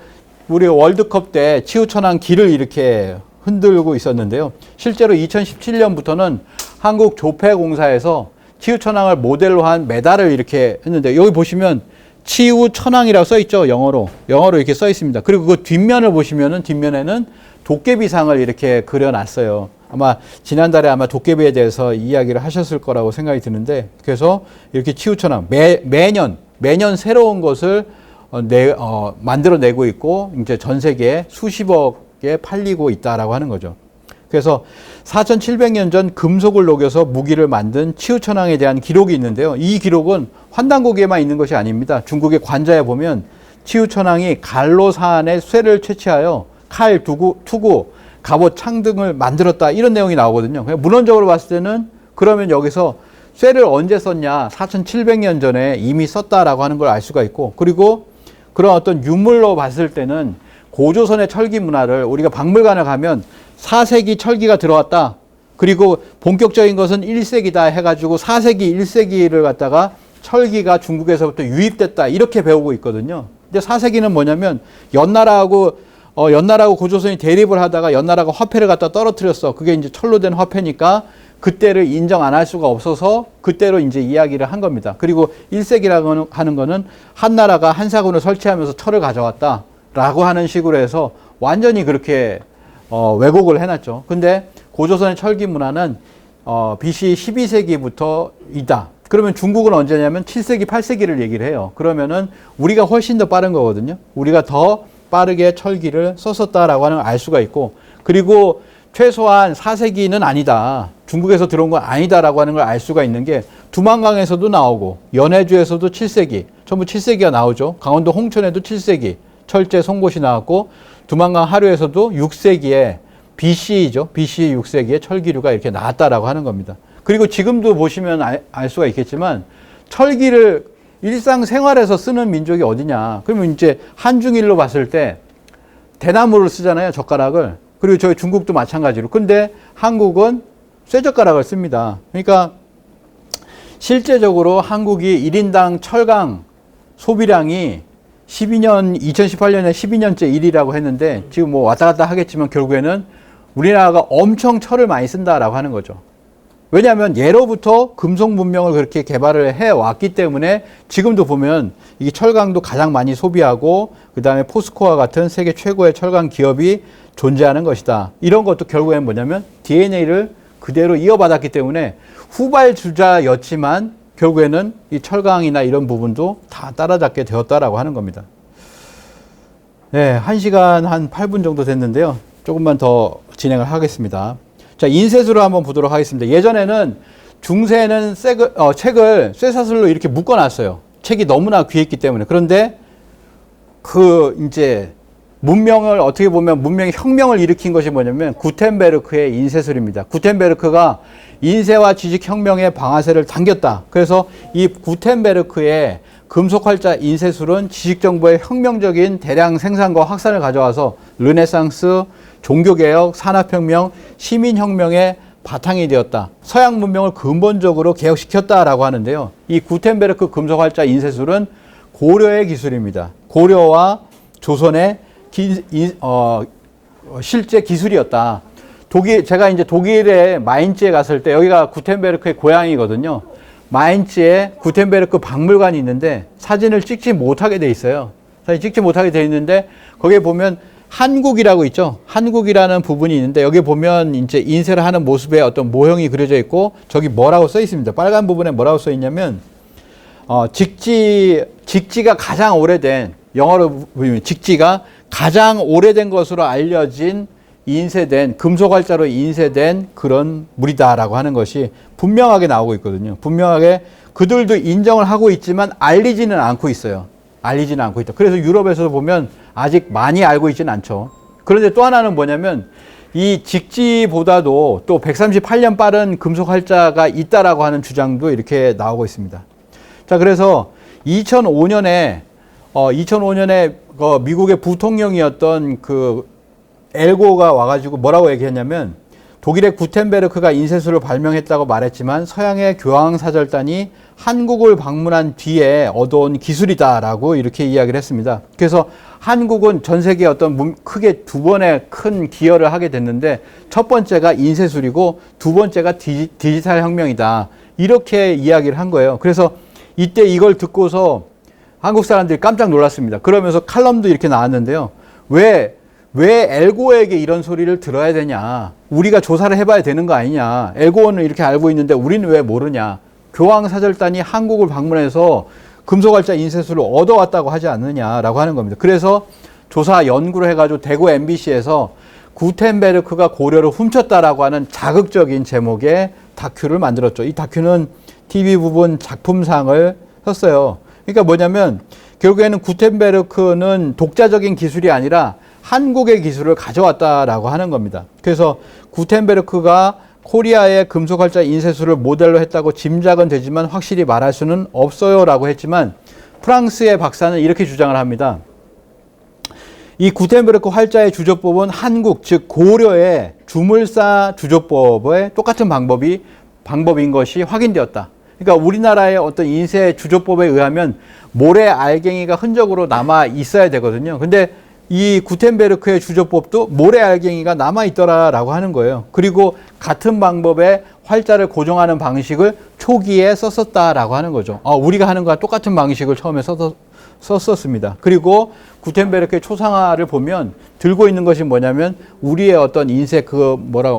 우리 월드컵 때 치우천왕 기를 이렇게 흔들고 있었는데요. 실제로 2017년부터는 한국조폐공사에서 치우천왕을 모델로 한 메달을 이렇게 했는데, 여기 보시면 치우천왕이라고 써 있죠. 영어로 이렇게 써 있습니다. 그리고 그 뒷면을 보시면은, 뒷면에는 도깨비상을 이렇게 그려놨어요. 아마 지난달에 도깨비에 대해서 이야기를 하셨을 거라고 생각이 드는데, 그래서 이렇게 치우천왕 매년 새로운 것을 만들어내고 있고, 이제 전 세계에 수십억에 팔리고 있다라고 하는 거죠. 그래서 4700년 전 금속을 녹여서 무기를 만든 치우천왕에 대한 기록이 있는데요. 이 기록은 환단고기에만 있는 것이 아닙니다. 중국의 관자에 보면 치우천왕이 갈로 사안에 쇠를 채취하여 칼, 투구, 갑옷, 창 등을 만들었다, 이런 내용이 나오거든요. 문헌적으로 봤을 때는 그러면 여기서 쇠를 언제 썼냐? 4700년 전에 이미 썼다라고 하는 걸 알 수가 있고, 그리고 그런 어떤 유물로 봤을 때는 고조선의 철기 문화를, 우리가 박물관에 가면 4세기 철기가 들어왔다, 그리고 본격적인 것은 1세기다 해가지고 4세기, 1세기를 갖다가 철기가 중국에서부터 유입됐다, 이렇게 배우고 있거든요. 근데 4세기는 뭐냐면 연나라하고 고조선이 대립을 하다가 연나라가 화폐를 갖다 떨어뜨렸어. 그게 이제 철로 된 화폐니까 그때를 인정 안 할 수가 없어서 그때로 이제 이야기를 한 겁니다. 그리고 1세기라고 하는 거는 한나라가 한사군을 설치하면서 철을 가져왔다라고 하는 식으로 해서 완전히 그렇게 왜곡을 해놨죠. 근데 고조선의 철기 문화는 BC 12세기부터이다. 그러면 중국은 언제냐면 7세기, 8세기를 얘기를 해요. 그러면은 우리가 훨씬 더 빠른 거거든요. 우리가 더 빠르게 철기를 썼었다라고 하는 걸 알 수가 있고, 그리고 최소한 4세기는 아니다. 중국에서 들어온 건 아니다라고 하는 걸 알 수가 있는 게 두만강에서도 나오고 연해주에서도 7세기, 전부 7세기가 나오죠. 강원도 홍천에도 7세기 철제 송곳이 나왔고, 두만강 하류에서도 6세기에 BC죠. BC 6세기에 철기류가 이렇게 나왔다라고 하는 겁니다. 그리고 지금도 보시면 알 수가 있겠지만 철기를 일상생활에서 쓰는 민족이 어디냐. 그러면 이제 한중일로 봤을 때 대나무를 쓰잖아요. 젓가락을. 그리고 저희 중국도 마찬가지로. 근데 한국은 쇠젓가락을 씁니다. 그러니까 실제적으로 한국이 1인당 철강 소비량이 2018년에 12년째 1위라고 했는데 지금 뭐 왔다 갔다 하겠지만 결국에는 우리나라가 엄청 철을 많이 쓴다라고 하는 거죠. 왜냐하면 예로부터 금속 문명을 그렇게 개발을 해왔기 때문에 지금도 보면 이 철강도 가장 많이 소비하고 그 다음에 포스코와 같은 세계 최고의 철강 기업이 존재하는 것이다. 이런 것도 결국에는 뭐냐면 DNA를 그대로 이어받았기 때문에 후발주자였지만 결국에는 이 철강이나 이런 부분도 다 따라잡게 되었다라고 하는 겁니다. 네, 1시간 한 8분 정도 됐는데요. 조금만 더 진행을 하겠습니다. 자, 인쇄술을 한번 보도록 하겠습니다. 예전에는 중세는 책을 쇠사슬로 이렇게 묶어놨어요. 책이 너무나 귀했기 때문에. 그런데 이제 문명을 어떻게 보면 문명의 혁명을 일으킨 것이 뭐냐면 구텐베르크의 인쇄술입니다. 구텐베르크가 인쇄와 지식혁명의 방아쇠를 당겼다. 그래서 이 구텐베르크의 금속활자 인쇄술은 지식정보의 혁명적인 대량 생산과 확산을 가져와서 르네상스, 종교개혁, 산업혁명, 시민혁명의 바탕이 되었다. 서양 문명을 근본적으로 개혁시켰다라고 하는데요. 이 구텐베르크 금속활자 인쇄술은 고려의 기술입니다. 고려와 조선의 실제 기술이었다. 제가 이제 독일의 마인츠에 갔을 때 여기가 구텐베르크의 고향이거든요. 마인츠에 구텐베르크 박물관이 있는데 사진을 찍지 못하게 돼 있어요. 사진 찍지 못하게 돼 있는데 거기에 보면 한국이라고 있죠. 한국이라는 부분이 있는데 여기 보면 이제 인쇄를 하는 모습의 어떤 모형이 그려져 있고 저기 뭐라고 써 있습니다. 빨간 부분에 뭐라고 써 있냐면 직지가 가장 오래된, 영어로 보면 직지가 가장 오래된 것으로 알려진 인쇄된 금속활자로 인쇄된 그런 물이다라고 하는 것이 분명하게 나오고 있거든요. 분명하게 그들도 인정을 하고 있지만 알리지는 않고 있어요. 알리지는 않고 있다. 그래서 유럽에서 보면 아직 많이 알고 있지는 않죠. 그런데 또 하나는 뭐냐면 이 직지보다도 또 138년 빠른 금속활자가 있다라고 하는 주장도 이렇게 나오고 있습니다. 자, 그래서 2005년에 미국의 부통령이었던 엘고가 와가지고 뭐라고 얘기했냐면 독일의 구텐베르크가 인쇄술을 발명했다고 말했지만 서양의 교황사절단이 한국을 방문한 뒤에 얻어온 기술이다라고 이렇게 이야기를 했습니다. 그래서 한국은 전 세계에 어떤 크게 두 번의 큰 기여를 하게 됐는데 첫 번째가 인쇄술이고 두 번째가 디지털 혁명이다. 이렇게 이야기를 한 거예요. 그래서 이때 이걸 듣고서 한국 사람들이 깜짝 놀랐습니다. 그러면서 칼럼도 이렇게 나왔는데요. 왜 엘고에게 이런 소리를 들어야 되냐? 우리가 조사를 해봐야 되는 거 아니냐? 엘고는 이렇게 알고 있는데 우리는 왜 모르냐? 교황사절단이 한국을 방문해서 금속활자 인쇄술을 얻어왔다고 하지 않느냐라고 하는 겁니다. 그래서 조사 연구를 해가지고 대구 MBC에서 구텐베르크가 고려를 훔쳤다라고 하는 자극적인 제목의 다큐를 만들었죠. 이 다큐는 TV 부분 작품상을 썼어요. 그러니까 뭐냐면 결국에는 구텐베르크는 독자적인 기술이 아니라 한국의 기술을 가져왔다라고 하는 겁니다. 그래서 구텐베르크가 코리아의 금속활자 인쇄술을 모델로 했다고 짐작은 되지만 확실히 말할 수는 없어요 라고 했지만 프랑스의 박사는 이렇게 주장을 합니다. 이 구텐베르크 활자의 주조법은 한국 즉 고려의 주물사 주조법의 똑같은 방법인 것이 확인되었다. 그러니까 우리나라의 어떤 인쇄 주조법에 의하면 모래 알갱이가 흔적으로 남아 있어야 되거든요. 근데 이 구텐베르크의 주조법도 모래 알갱이가 남아 있더라라고 하는 거예요. 그리고 같은 방법의 활자를 고정하는 방식을 초기에 썼었다라고 하는 거죠. 우리가 하는 거와 똑같은 방식을 처음에 썼었습니다. 그리고 구텐베르크의 초상화를 보면 들고 있는 것이 뭐냐면 우리의 어떤 인쇄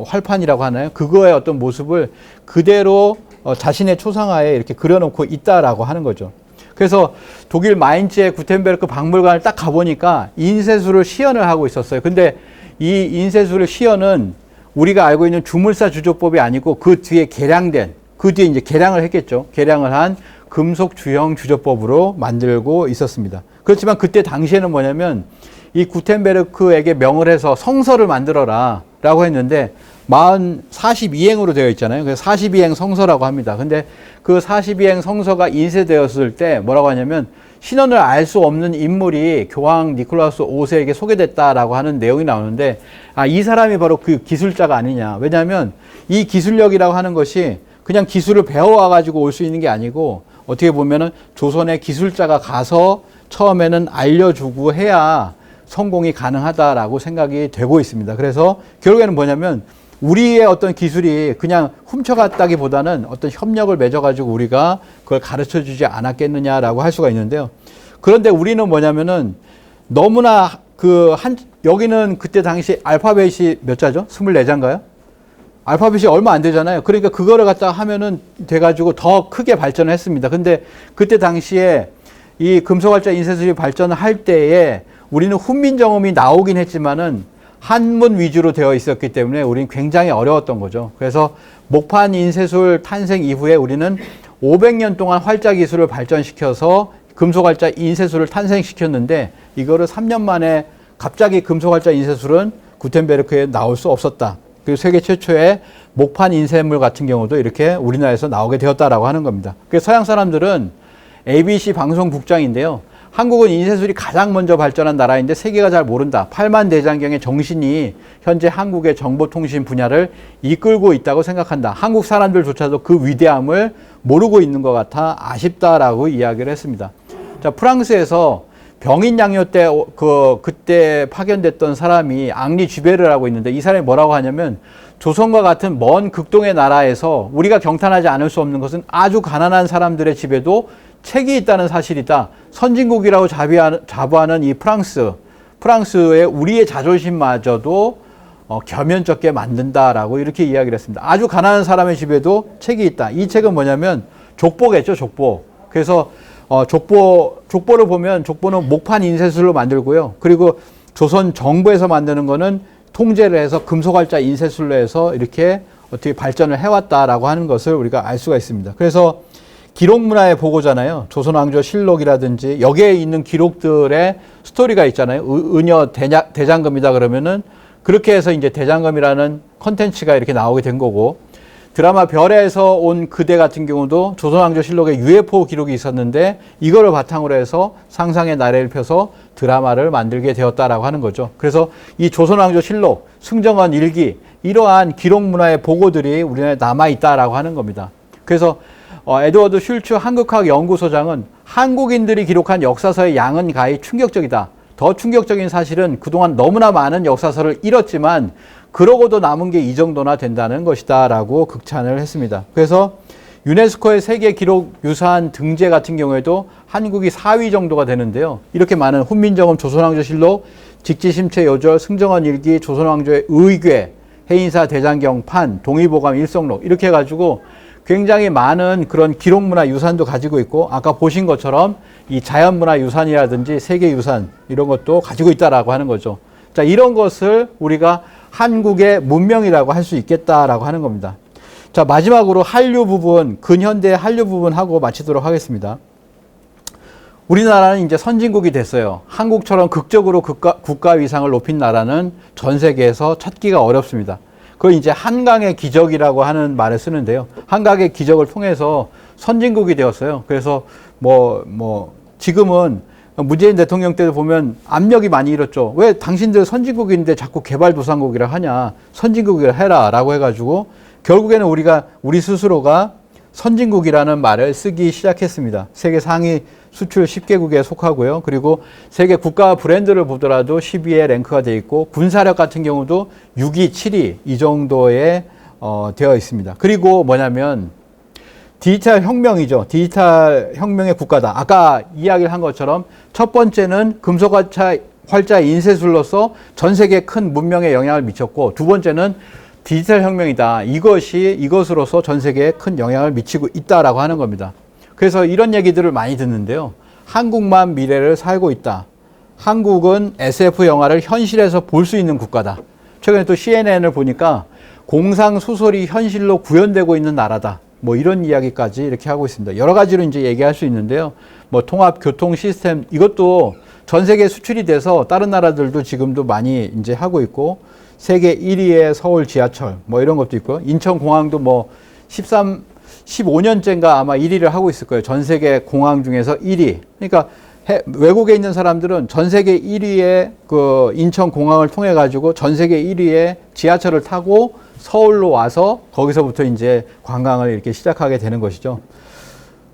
활판이라고 하나요? 그거의 어떤 모습을 그대로 자신의 초상화에 이렇게 그려놓고 있다라고 하는 거죠. 그래서 독일 마인츠의 구텐베르크 박물관을 딱 가보니까 인쇄술을 시연을 하고 있었어요. 근데 이 인쇄술을 시연은 우리가 알고 있는 주물사 주조법이 아니고 그 뒤에 이제 개량을 했겠죠. 개량을 한 금속 주형 주조법으로 만들고 있었습니다. 그렇지만 그때 당시에는 뭐냐면 이 구텐베르크에게 명을 해서 성서를 만들어라 라고 했는데 42행으로 되어 있잖아요. 그래서 42행 성서라고 합니다. 근데 그 42행 성서가 인쇄되었을 때 뭐라고 하냐면 신원을 알 수 없는 인물이 교황 니콜라우스 5세에게 소개됐다라고 하는 내용이 나오는데 이 사람이 바로 그 기술자가 아니냐. 왜냐하면 이 기술력이라고 하는 것이 그냥 기술을 배워와가지고 올 수 있는 게 아니고 어떻게 보면은 조선의 기술자가 가서 처음에는 알려주고 해야 성공이 가능하다라고 생각이 되고 있습니다. 그래서 결국에는 뭐냐면 우리의 어떤 기술이 그냥 훔쳐갔다기보다는 어떤 협력을 맺어가지고 우리가 그걸 가르쳐 주지 않았겠느냐라고 할 수가 있는데요. 그런데 우리는 뭐냐면은 너무나 여기는 그때 당시 알파벳이 몇 자죠? 24자인가요? 알파벳이 얼마 안 되잖아요. 그러니까 그거를 갖다 하면은 돼가지고 더 크게 발전을 했습니다. 근데 그때 당시에 이 금속활자 인쇄술이 발전할 때에 우리는 훈민정음이 나오긴 했지만은 한문 위주로 되어 있었기 때문에 우리는 굉장히 어려웠던 거죠. 그래서 목판 인쇄술 탄생 이후에 우리는 500년 동안 활자 기술을 발전시켜서 금속활자 인쇄술을 탄생시켰는데 이거를 3년 만에 갑자기 금속활자 인쇄술은 구텐베르크에 나올 수 없었다. 그리고 세계 최초의 목판 인쇄물 같은 경우도 이렇게 우리나라에서 나오게 되었다라고 하는 겁니다. 그래서 서양 사람들은 ABC 방송국장인데요. 한국은 인쇄술이 가장 먼저 발전한 나라인데 세계가 잘 모른다. 8만 대장경의 정신이 현재 한국의 정보통신 분야를 이끌고 있다고 생각한다. 한국 사람들조차도 그 위대함을 모르고 있는 것 같아 아쉽다라고 이야기를 했습니다. 자, 프랑스에서 병인 양요 때 그때 파견됐던 사람이 앙리 쥐베르라고 있는데 이 사람이 뭐라고 하냐면 조선과 같은 먼 극동의 나라에서 우리가 경탄하지 않을 수 없는 것은 아주 가난한 사람들의 집에도 책이 있다는 사실이다. 선진국이라고 자부하는 이 프랑스의 우리의 자존심마저도 겸연쩍게 만든다라고 이렇게 이야기를 했습니다. 아주 가난한 사람의 집에도 책이 있다. 이 책은 뭐냐면 족보겠죠, 족보. 그래서 족보를 보면 족보는 목판 인쇄술로 만들고요. 그리고 조선 정부에서 만드는 거는 통제를 해서 금속활자 인쇄술로 해서 이렇게 어떻게 발전을 해왔다라고 하는 것을 우리가 알 수가 있습니다. 그래서 기록문화의 보고잖아요. 조선왕조 실록이라든지 여기에 있는 기록들의 스토리가 있잖아요. 은여 대장금이다 그러면은 그렇게 해서 이제 대장금이라는 컨텐츠가 이렇게 나오게 된 거고 드라마 별에서 온 그대 같은 경우도 조선왕조 실록에 UFO 기록이 있었는데 이거를 바탕으로 해서 상상의 나래를 펴서 드라마를 만들게 되었다라고 하는 거죠. 그래서 이 조선왕조 실록, 승정원 일기 이러한 기록문화의 보고들이 우리나라에 남아있다라고 하는 겁니다. 그래서 에드워드 슐츠 한국학 연구소장은 한국인들이 기록한 역사서의 양은 가히 충격적이다. 더 충격적인 사실은 그동안 너무나 많은 역사서를 잃었지만 그러고도 남은 게 이 정도나 된다는 것이다 라고 극찬을 했습니다. 그래서 유네스코의 세계 기록 유산 등재 같은 경우에도 한국이 4위 정도가 되는데요. 이렇게 많은 훈민정음, 조선왕조 실록, 직지심체 요절, 승정원 일기, 조선왕조의 의궤, 해인사 대장경 판, 동의보감 일성록 이렇게 해가지고 굉장히 많은 그런 기록문화 유산도 가지고 있고 아까 보신 것처럼 이 자연문화 유산이라든지 세계유산 이런 것도 가지고 있다라고 하는 거죠. 자, 이런 것을 우리가 한국의 문명이라고 할 수 있겠다라고 하는 겁니다. 자, 마지막으로 한류 부분, 근현대 한류 부분 하고 마치도록 하겠습니다. 우리나라는 이제 선진국이 됐어요. 한국처럼 극적으로 국가 위상을 높인 나라는 전 세계에서 찾기가 어렵습니다. 그걸 이제 한강의 기적이라고 하는 말을 쓰는데요. 한강의 기적을 통해서 선진국이 되었어요. 그래서 지금은 문재인 대통령 때도 보면 압력이 많이 일었죠. 왜 당신들 선진국인데 자꾸 개발도상국이라 하냐. 선진국이라 해라 라고 해가지고 결국에는 우리 스스로가 선진국이라는 말을 쓰기 시작했습니다. 세계 상위 수출 10개국에 속하고요. 그리고 세계 국가 브랜드를 보더라도 10위에 랭크가 되어 있고 군사력 같은 경우도 6위, 7위 이 정도에 되어 있습니다. 그리고 뭐냐면 디지털 혁명이죠. 디지털 혁명의 국가다. 아까 이야기를 한 것처럼 첫 번째는 금속활자 인쇄술로서 전 세계에 큰 문명에 영향을 미쳤고 두 번째는 디지털 혁명이다. 이것으로서 전 세계에 큰 영향을 미치고 있다라고 하는 겁니다. 그래서 이런 얘기들을 많이 듣는데요. 한국만 미래를 살고 있다. 한국은 SF 영화를 현실에서 볼 수 있는 국가다. 최근에 또 CNN을 보니까 공상 소설이 현실로 구현되고 있는 나라다. 뭐 이런 이야기까지 이렇게 하고 있습니다. 여러 가지로 이제 얘기할 수 있는데요. 뭐 통합 교통 시스템 이것도 전 세계 수출이 돼서 다른 나라들도 지금도 많이 이제 하고 있고 세계 1위의 서울 지하철 뭐 이런 것도 있고 인천공항도 뭐 15년째인가 아마 1위를 하고 있을 거예요. 전 세계 공항 중에서 1위. 그러니까 외국에 있는 사람들은 전 세계 1위의 그 인천공항을 통해 가지고 전 세계 1위의 지하철을 타고 서울로 와서 거기서부터 이제 관광을 이렇게 시작하게 되는 것이죠.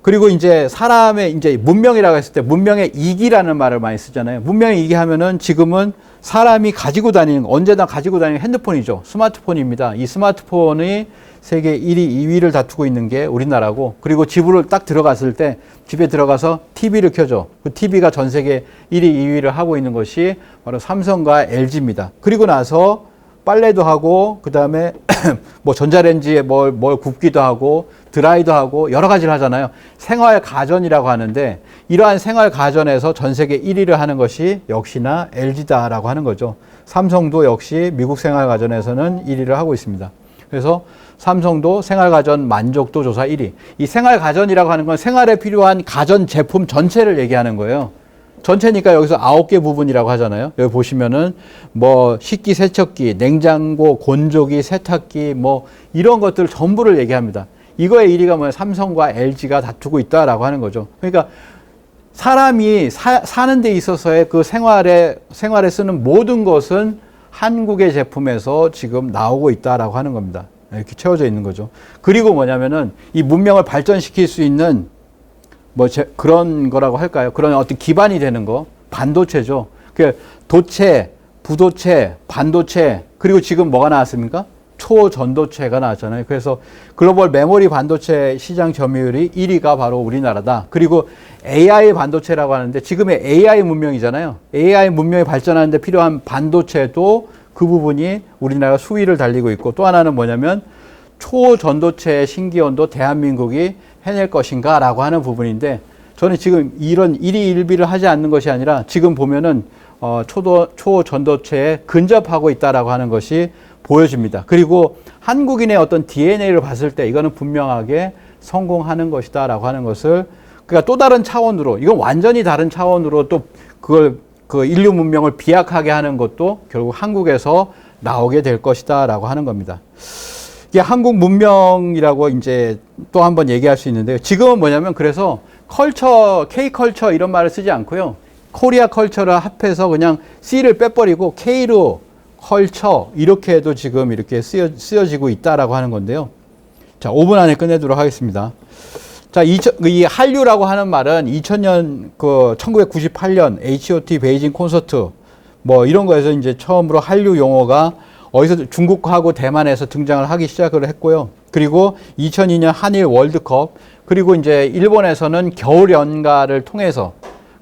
그리고 이제 사람의 이제 문명이라고 했을 때 문명의 이기라는 말을 많이 쓰잖아요. 문명의 이기 하면은 지금은 사람이 가지고 다니는 거, 언제나 가지고 다니는 핸드폰이죠. 스마트폰입니다. 이 스마트폰이 세계 1위, 2위를 다투고 있는 게 우리나라고, 그리고 집으로 딱 들어갔을 때 집에 들어가서 TV를 켜죠. 그 TV가 전 세계 1위, 2위를 하고 있는 것이 바로 삼성과 LG입니다. 그리고 나서 빨래도 하고, 그 다음에 뭐 전자레인지에 뭘 굽기도 하고, 드라이도 하고, 여러 가지를 하잖아요. 생활 가전이라고 하는데, 이러한 생활 가전에서 전 세계 1위를 하는 것이 역시나 LG다라고 하는 거죠. 삼성도 역시 미국 생활 가전에서는 1위를 하고 있습니다. 그래서 삼성도 생활 가전 만족도 조사 1위. 이 생활 가전이라고 하는 건 생활에 필요한 가전 제품 전체를 얘기하는 거예요. 전체니까 여기서 9개 부분이라고 하잖아요. 여기 보시면은 뭐 식기, 세척기, 냉장고, 건조기, 세탁기 뭐 이런 것들 전부를 얘기합니다. 이거의 1위가 뭐냐? 삼성과 LG가 다투고 있다라고 하는 거죠. 그러니까 사람이 사는 데 있어서의 그 생활에 쓰는 모든 것은 한국의 제품에서 지금 나오고 있다라고 하는 겁니다. 이렇게 채워져 있는 거죠. 그리고 뭐냐면은 이 문명을 발전시킬 수 있는 그런 거라고 할까요? 그런 어떤 기반이 되는 거, 반도체죠. 그 도체, 부도체, 반도체, 그리고 지금 뭐가 나왔습니까? 초전도체가 나왔잖아요. 그래서 글로벌 메모리 반도체 시장 점유율이 1위가 바로 우리나라다. 그리고 AI 반도체라고 하는데 지금의 AI 문명이잖아요. AI 문명이 발전하는데 필요한 반도체도 그 부분이 우리나라가 수위를 달리고 있고, 또 하나는 뭐냐면 초전도체의 신기원도 대한민국이 해낼 것인가 라고 하는 부분인데, 저는 지금 이런 1위 1비를 하지 않는 것이 아니라 지금 보면은 초전도체에 근접하고 있다라고 하는 것이 보여집니다. 그리고 한국인의 어떤 DNA를 봤을 때 이거는 분명하게 성공하는 것이다 라고 하는 것을, 그러니까 또 다른 차원으로, 이건 완전히 다른 차원으로 또 그걸 그 인류 문명을 비약하게 하는 것도 결국 한국에서 나오게 될 것이다 라고 하는 겁니다. 이게 한국 문명이라고 이제 또 한번 얘기할 수 있는데요. 지금은 뭐냐면 그래서 컬처, K컬처 이런 말을 쓰지 않고요. 코리아 컬처를 합해서 그냥 C를 빼버리고 K로 컬처 이렇게 해도 지금 이렇게 쓰여지고 있다라고 하는 건데요. 자, 5분 안에 끝내도록 하겠습니다. 자, 이 한류라고 하는 말은 2000년, 1998년 H.O.T. 베이징 콘서트 뭐 이런 거에서 이제 처음으로 한류 용어가 어디서 중국하고 대만에서 등장을 하기 시작을 했고요. 그리고 2002년 한일 월드컵, 그리고 이제 일본에서는 겨울 연가를 통해서,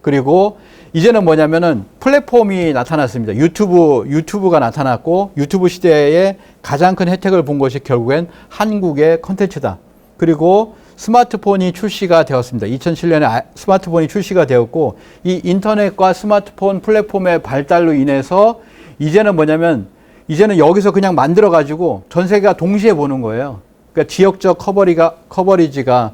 그리고 이제는 뭐냐면은 플랫폼이 나타났습니다. 유튜브가 나타났고, 유튜브 시대에 가장 큰 혜택을 본 것이 결국엔 한국의 컨텐츠다. 그리고 스마트폰이 출시가 되었습니다. 2007년에 스마트폰이 출시가 되었고, 이 인터넷과 스마트폰 플랫폼의 발달로 인해서 이제는 뭐냐면, 이제는 여기서 그냥 만들어가지고 전 세계가 동시에 보는 거예요. 그러니까 지역적 커버리지가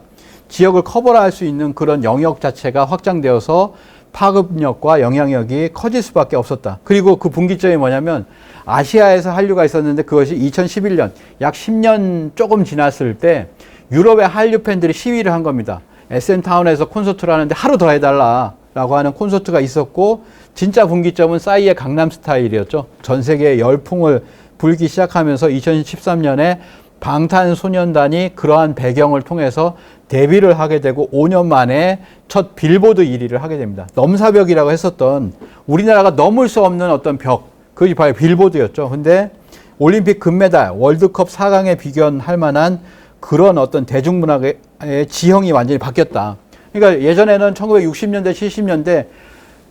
지역을 커버할 수 있는 그런 영역 자체가 확장되어서 파급력과 영향력이 커질 수밖에 없었다. 그리고 그 분기점이 뭐냐면 아시아에서 한류가 있었는데 그것이 2011년, 약 10년 조금 지났을 때 유럽의 한류 팬들이 시위를 한 겁니다. SM타운에서 콘서트를 하는데 하루 더 해달라라고 하는 콘서트가 있었고, 진짜 분기점은 싸이의 강남스타일이었죠. 전 세계에 열풍을 불기 시작하면서 2013년에 방탄소년단이 그러한 배경을 통해서 데뷔를 하게 되고 5년 만에 첫 빌보드 1위를 하게 됩니다. 넘사벽이라고 했었던, 우리나라가 넘을 수 없는 어떤 벽, 그것이 바로 빌보드였죠. 근데 올림픽 금메달, 월드컵 4강에 비견할 만한 그런 어떤 대중문화의 지형이 완전히 바뀌었다. 그러니까 예전에는 1960년대, 70년대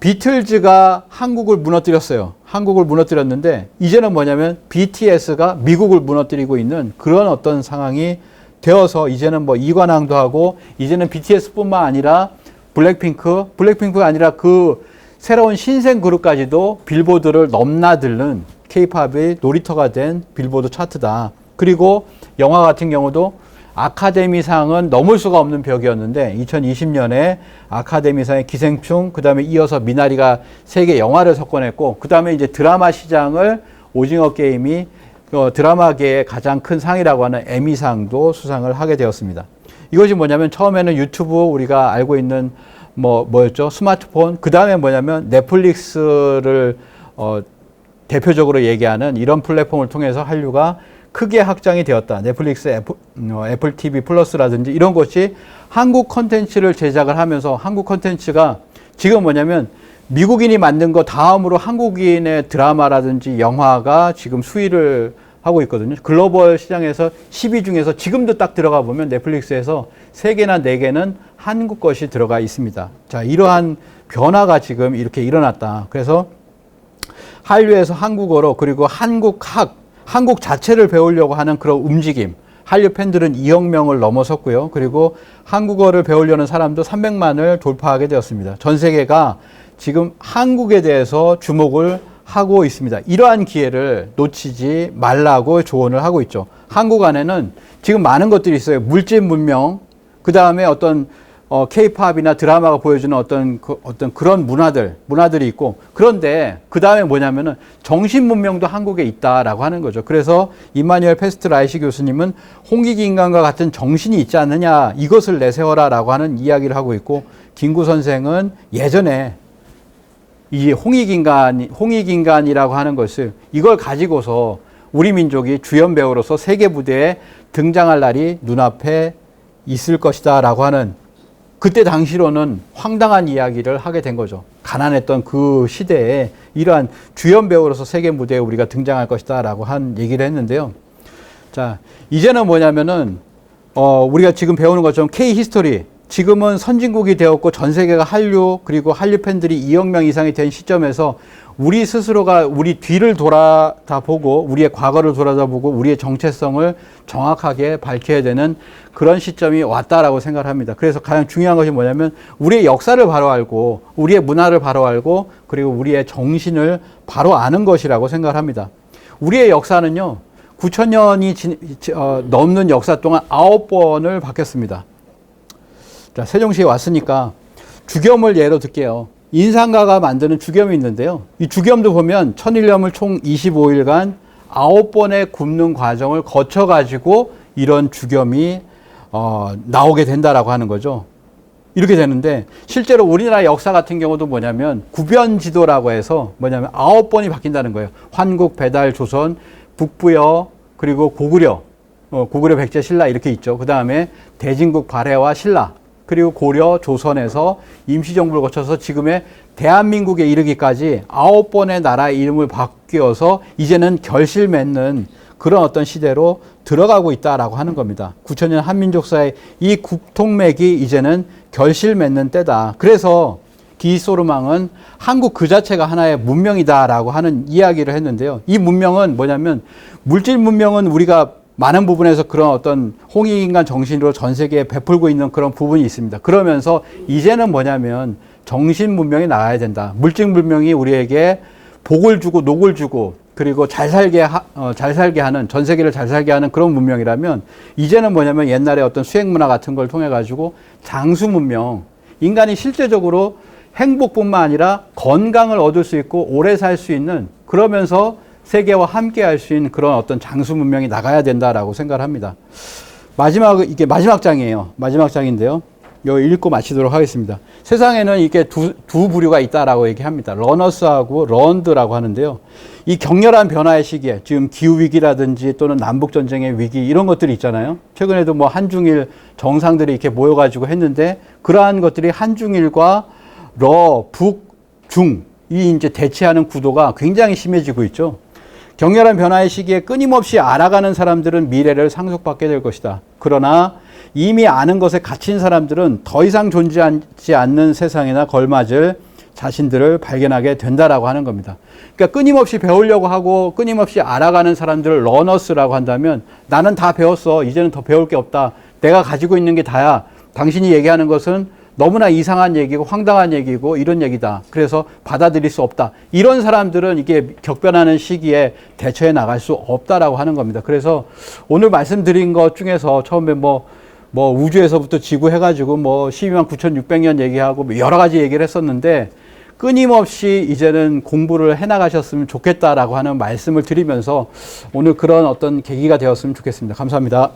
비틀즈가 한국을 무너뜨렸어요. 한국을 무너뜨렸는데 이제는 뭐냐면 BTS가 미국을 무너뜨리고 있는 그런 어떤 상황이 되어서 이제는 뭐 이관왕도 하고 이제는 BTS뿐만 아니라 블랙핑크가 아니라 그 새로운 신생 그룹까지도 빌보드를 넘나드는 K-팝의 놀이터가 된 빌보드 차트다. 그리고 영화 같은 경우도 아카데미상은 넘을 수가 없는 벽이었는데 2020년에 아카데미상의 기생충, 그 다음에 이어서 미나리가 세계 영화를 석권했고, 그 다음에 이제 드라마 시장을 오징어 게임이 드라마계의 가장 큰 상이라고 하는 에미상도 수상을 하게 되었습니다. 이것이 뭐냐면 처음에는 유튜브 우리가 알고 있는 뭐였죠? 스마트폰. 그 다음에 뭐냐면 넷플릭스를 대표적으로 얘기하는 이런 플랫폼을 통해서 한류가 크게 확장이 되었다. 넷플릭스, 애플 TV 플러스라든지 이런 것이 한국 컨텐츠를 제작을 하면서 한국 컨텐츠가 지금 뭐냐면 미국인이 만든 거 다음으로 한국인의 드라마라든지 영화가 지금 수위를 하고 있거든요. 글로벌 시장에서 10위 중에서 지금도 딱 들어가 보면 넷플릭스에서 3개나 4개는 한국 것이 들어가 있습니다. 자, 이러한 변화가 지금 이렇게 일어났다. 그래서 한류에서 한국어로 그리고 한국 자체를 배우려고 하는 그런 움직임. 한류 팬들은 2억 명을 넘어섰고요. 그리고 한국어를 배우려는 사람도 300만을 돌파하게 되었습니다. 전 세계가 지금 한국에 대해서 주목을 하고 있습니다. 이러한 기회를 놓치지 말라고 조언을 하고 있죠. 한국 안에는 지금 많은 것들이 있어요. 물질 문명, 그 다음에 어떤 K-팝이나 드라마가 보여주는 어떤 그런 문화들이 있고, 그런데 그 다음에 뭐냐면은 정신 문명도 한국에 있다라고 하는 거죠. 그래서 이마누엘 페스트라이시 교수님은 홍익 인간과 같은 정신이 있지 않느냐, 이것을 내세워라라고 하는 이야기를 하고 있고, 김구 선생은 예전에 이 홍익인간이라고 하는 것을 이걸 가지고서 우리 민족이 주연 배우로서 세계 무대에 등장할 날이 눈앞에 있을 것이다 라고 하는, 그때 당시로는 황당한 이야기를 하게 된 거죠. 가난했던 그 시대에 이러한 주연 배우로서 세계 무대에 우리가 등장할 것이다 라고 한 얘기를 했는데요. 자, 이제는 뭐냐면은 우리가 지금 배우는 것처럼 K 히스토리, 지금은 선진국이 되었고 전 세계가 한류, 그리고 한류 팬들이 2억 명 이상이 된 시점에서 우리 스스로가 우리 뒤를 돌아다보고 우리의 과거를 돌아다보고 우리의 정체성을 정확하게 밝혀야 되는 그런 시점이 왔다라고 생각을 합니다. 그래서 가장 중요한 것이 뭐냐면 우리의 역사를 바로 알고 우리의 문화를 바로 알고 그리고 우리의 정신을 바로 아는 것이라고 생각을 합니다. 우리의 역사는요, 9,000년이 넘는 역사 동안 9번을 바뀌었습니다. 자, 세종시에 왔으니까 주겸을 예로 들게요. 인상가가 만드는 주겸이 있는데요. 이 주겸도 보면 천일염을 총 25일간 9번의 굽는 과정을 거쳐가지고 이런 주겸이 나오게 된다라고 하는 거죠. 이렇게 되는데 실제로 우리나라 역사 같은 경우도 뭐냐면 구변지도라고 해서 뭐냐면 9번이 바뀐다는 거예요. 환국, 배달, 조선, 북부여, 그리고 고구려, 고구려, 백제, 신라 이렇게 있죠. 그 다음에 대진국, 발해와 신라, 그리고 고려, 조선에서 임시정부를 거쳐서 지금의 대한민국에 이르기까지 9번의 나라 이름을 바뀌어서 이제는 결실 맺는 그런 어떤 시대로 들어가고 있다라고 하는 겁니다. 9,000년 한민족사의 이 국통맥이 이제는 결실 맺는 때다. 그래서 기소르망은 한국 그 자체가 하나의 문명이다라고 하는 이야기를 했는데요. 이 문명은 뭐냐면 물질 문명은 우리가 많은 부분에서 그런 어떤 홍익인간 정신으로 전 세계에 베풀고 있는 그런 부분이 있습니다. 그러면서 이제는 뭐냐면 정신 문명이 나와야 된다. 물질 문명이 우리에게 복을 주고 녹을 주고 그리고 잘 살게 하는, 전 세계를 잘 살게 하는 그런 문명이라면 이제는 뭐냐면 옛날에 어떤 수행 문화 같은 걸 통해 가지고 장수 문명, 인간이 실제적으로 행복뿐만 아니라 건강을 얻을 수 있고 오래 살 수 있는, 그러면서 세계와 함께 할 수 있는 그런 어떤 장수 문명이 나가야 된다라고 생각을 합니다. 이게 마지막 장이에요. 마지막 장인데요. 이거 읽고 마치도록 하겠습니다. 세상에는 이게 두 부류가 있다라고 얘기합니다. 러너스하고 런드라고 하는데요. 이 격렬한 변화의 시기에 지금 기후위기라든지 또는 남북전쟁의 위기 이런 것들이 있잖아요. 최근에도 뭐 한중일 정상들이 이렇게 모여가지고 했는데 그러한 것들이 한중일과 북, 중, 이 이제 대치하는 구도가 굉장히 심해지고 있죠. 격렬한 변화의 시기에 끊임없이 알아가는 사람들은 미래를 상속받게 될 것이다. 그러나 이미 아는 것에 갇힌 사람들은 더 이상 존재하지 않는 세상이나 걸맞을 자신들을 발견하게 된다라고 하는 겁니다. 그러니까 끊임없이 배우려고 하고 끊임없이 알아가는 사람들을 러너스라고 한다면 나는 다 배웠어. 이제는 더 배울 게 없다. 내가 가지고 있는 게 다야. 당신이 얘기하는 것은 너무나 이상한 얘기고 황당한 얘기고 이런 얘기다. 그래서 받아들일 수 없다. 이런 사람들은 이게 격변하는 시기에 대처해 나갈 수 없다라고 하는 겁니다. 그래서 오늘 말씀드린 것 중에서 처음에 뭐 우주에서부터 지구 해가지고 뭐 12만 9,600년 얘기하고 여러 가지 얘기를 했었는데 끊임없이 이제는 공부를 해나가셨으면 좋겠다라고 하는 말씀을 드리면서 오늘 그런 어떤 계기가 되었으면 좋겠습니다. 감사합니다.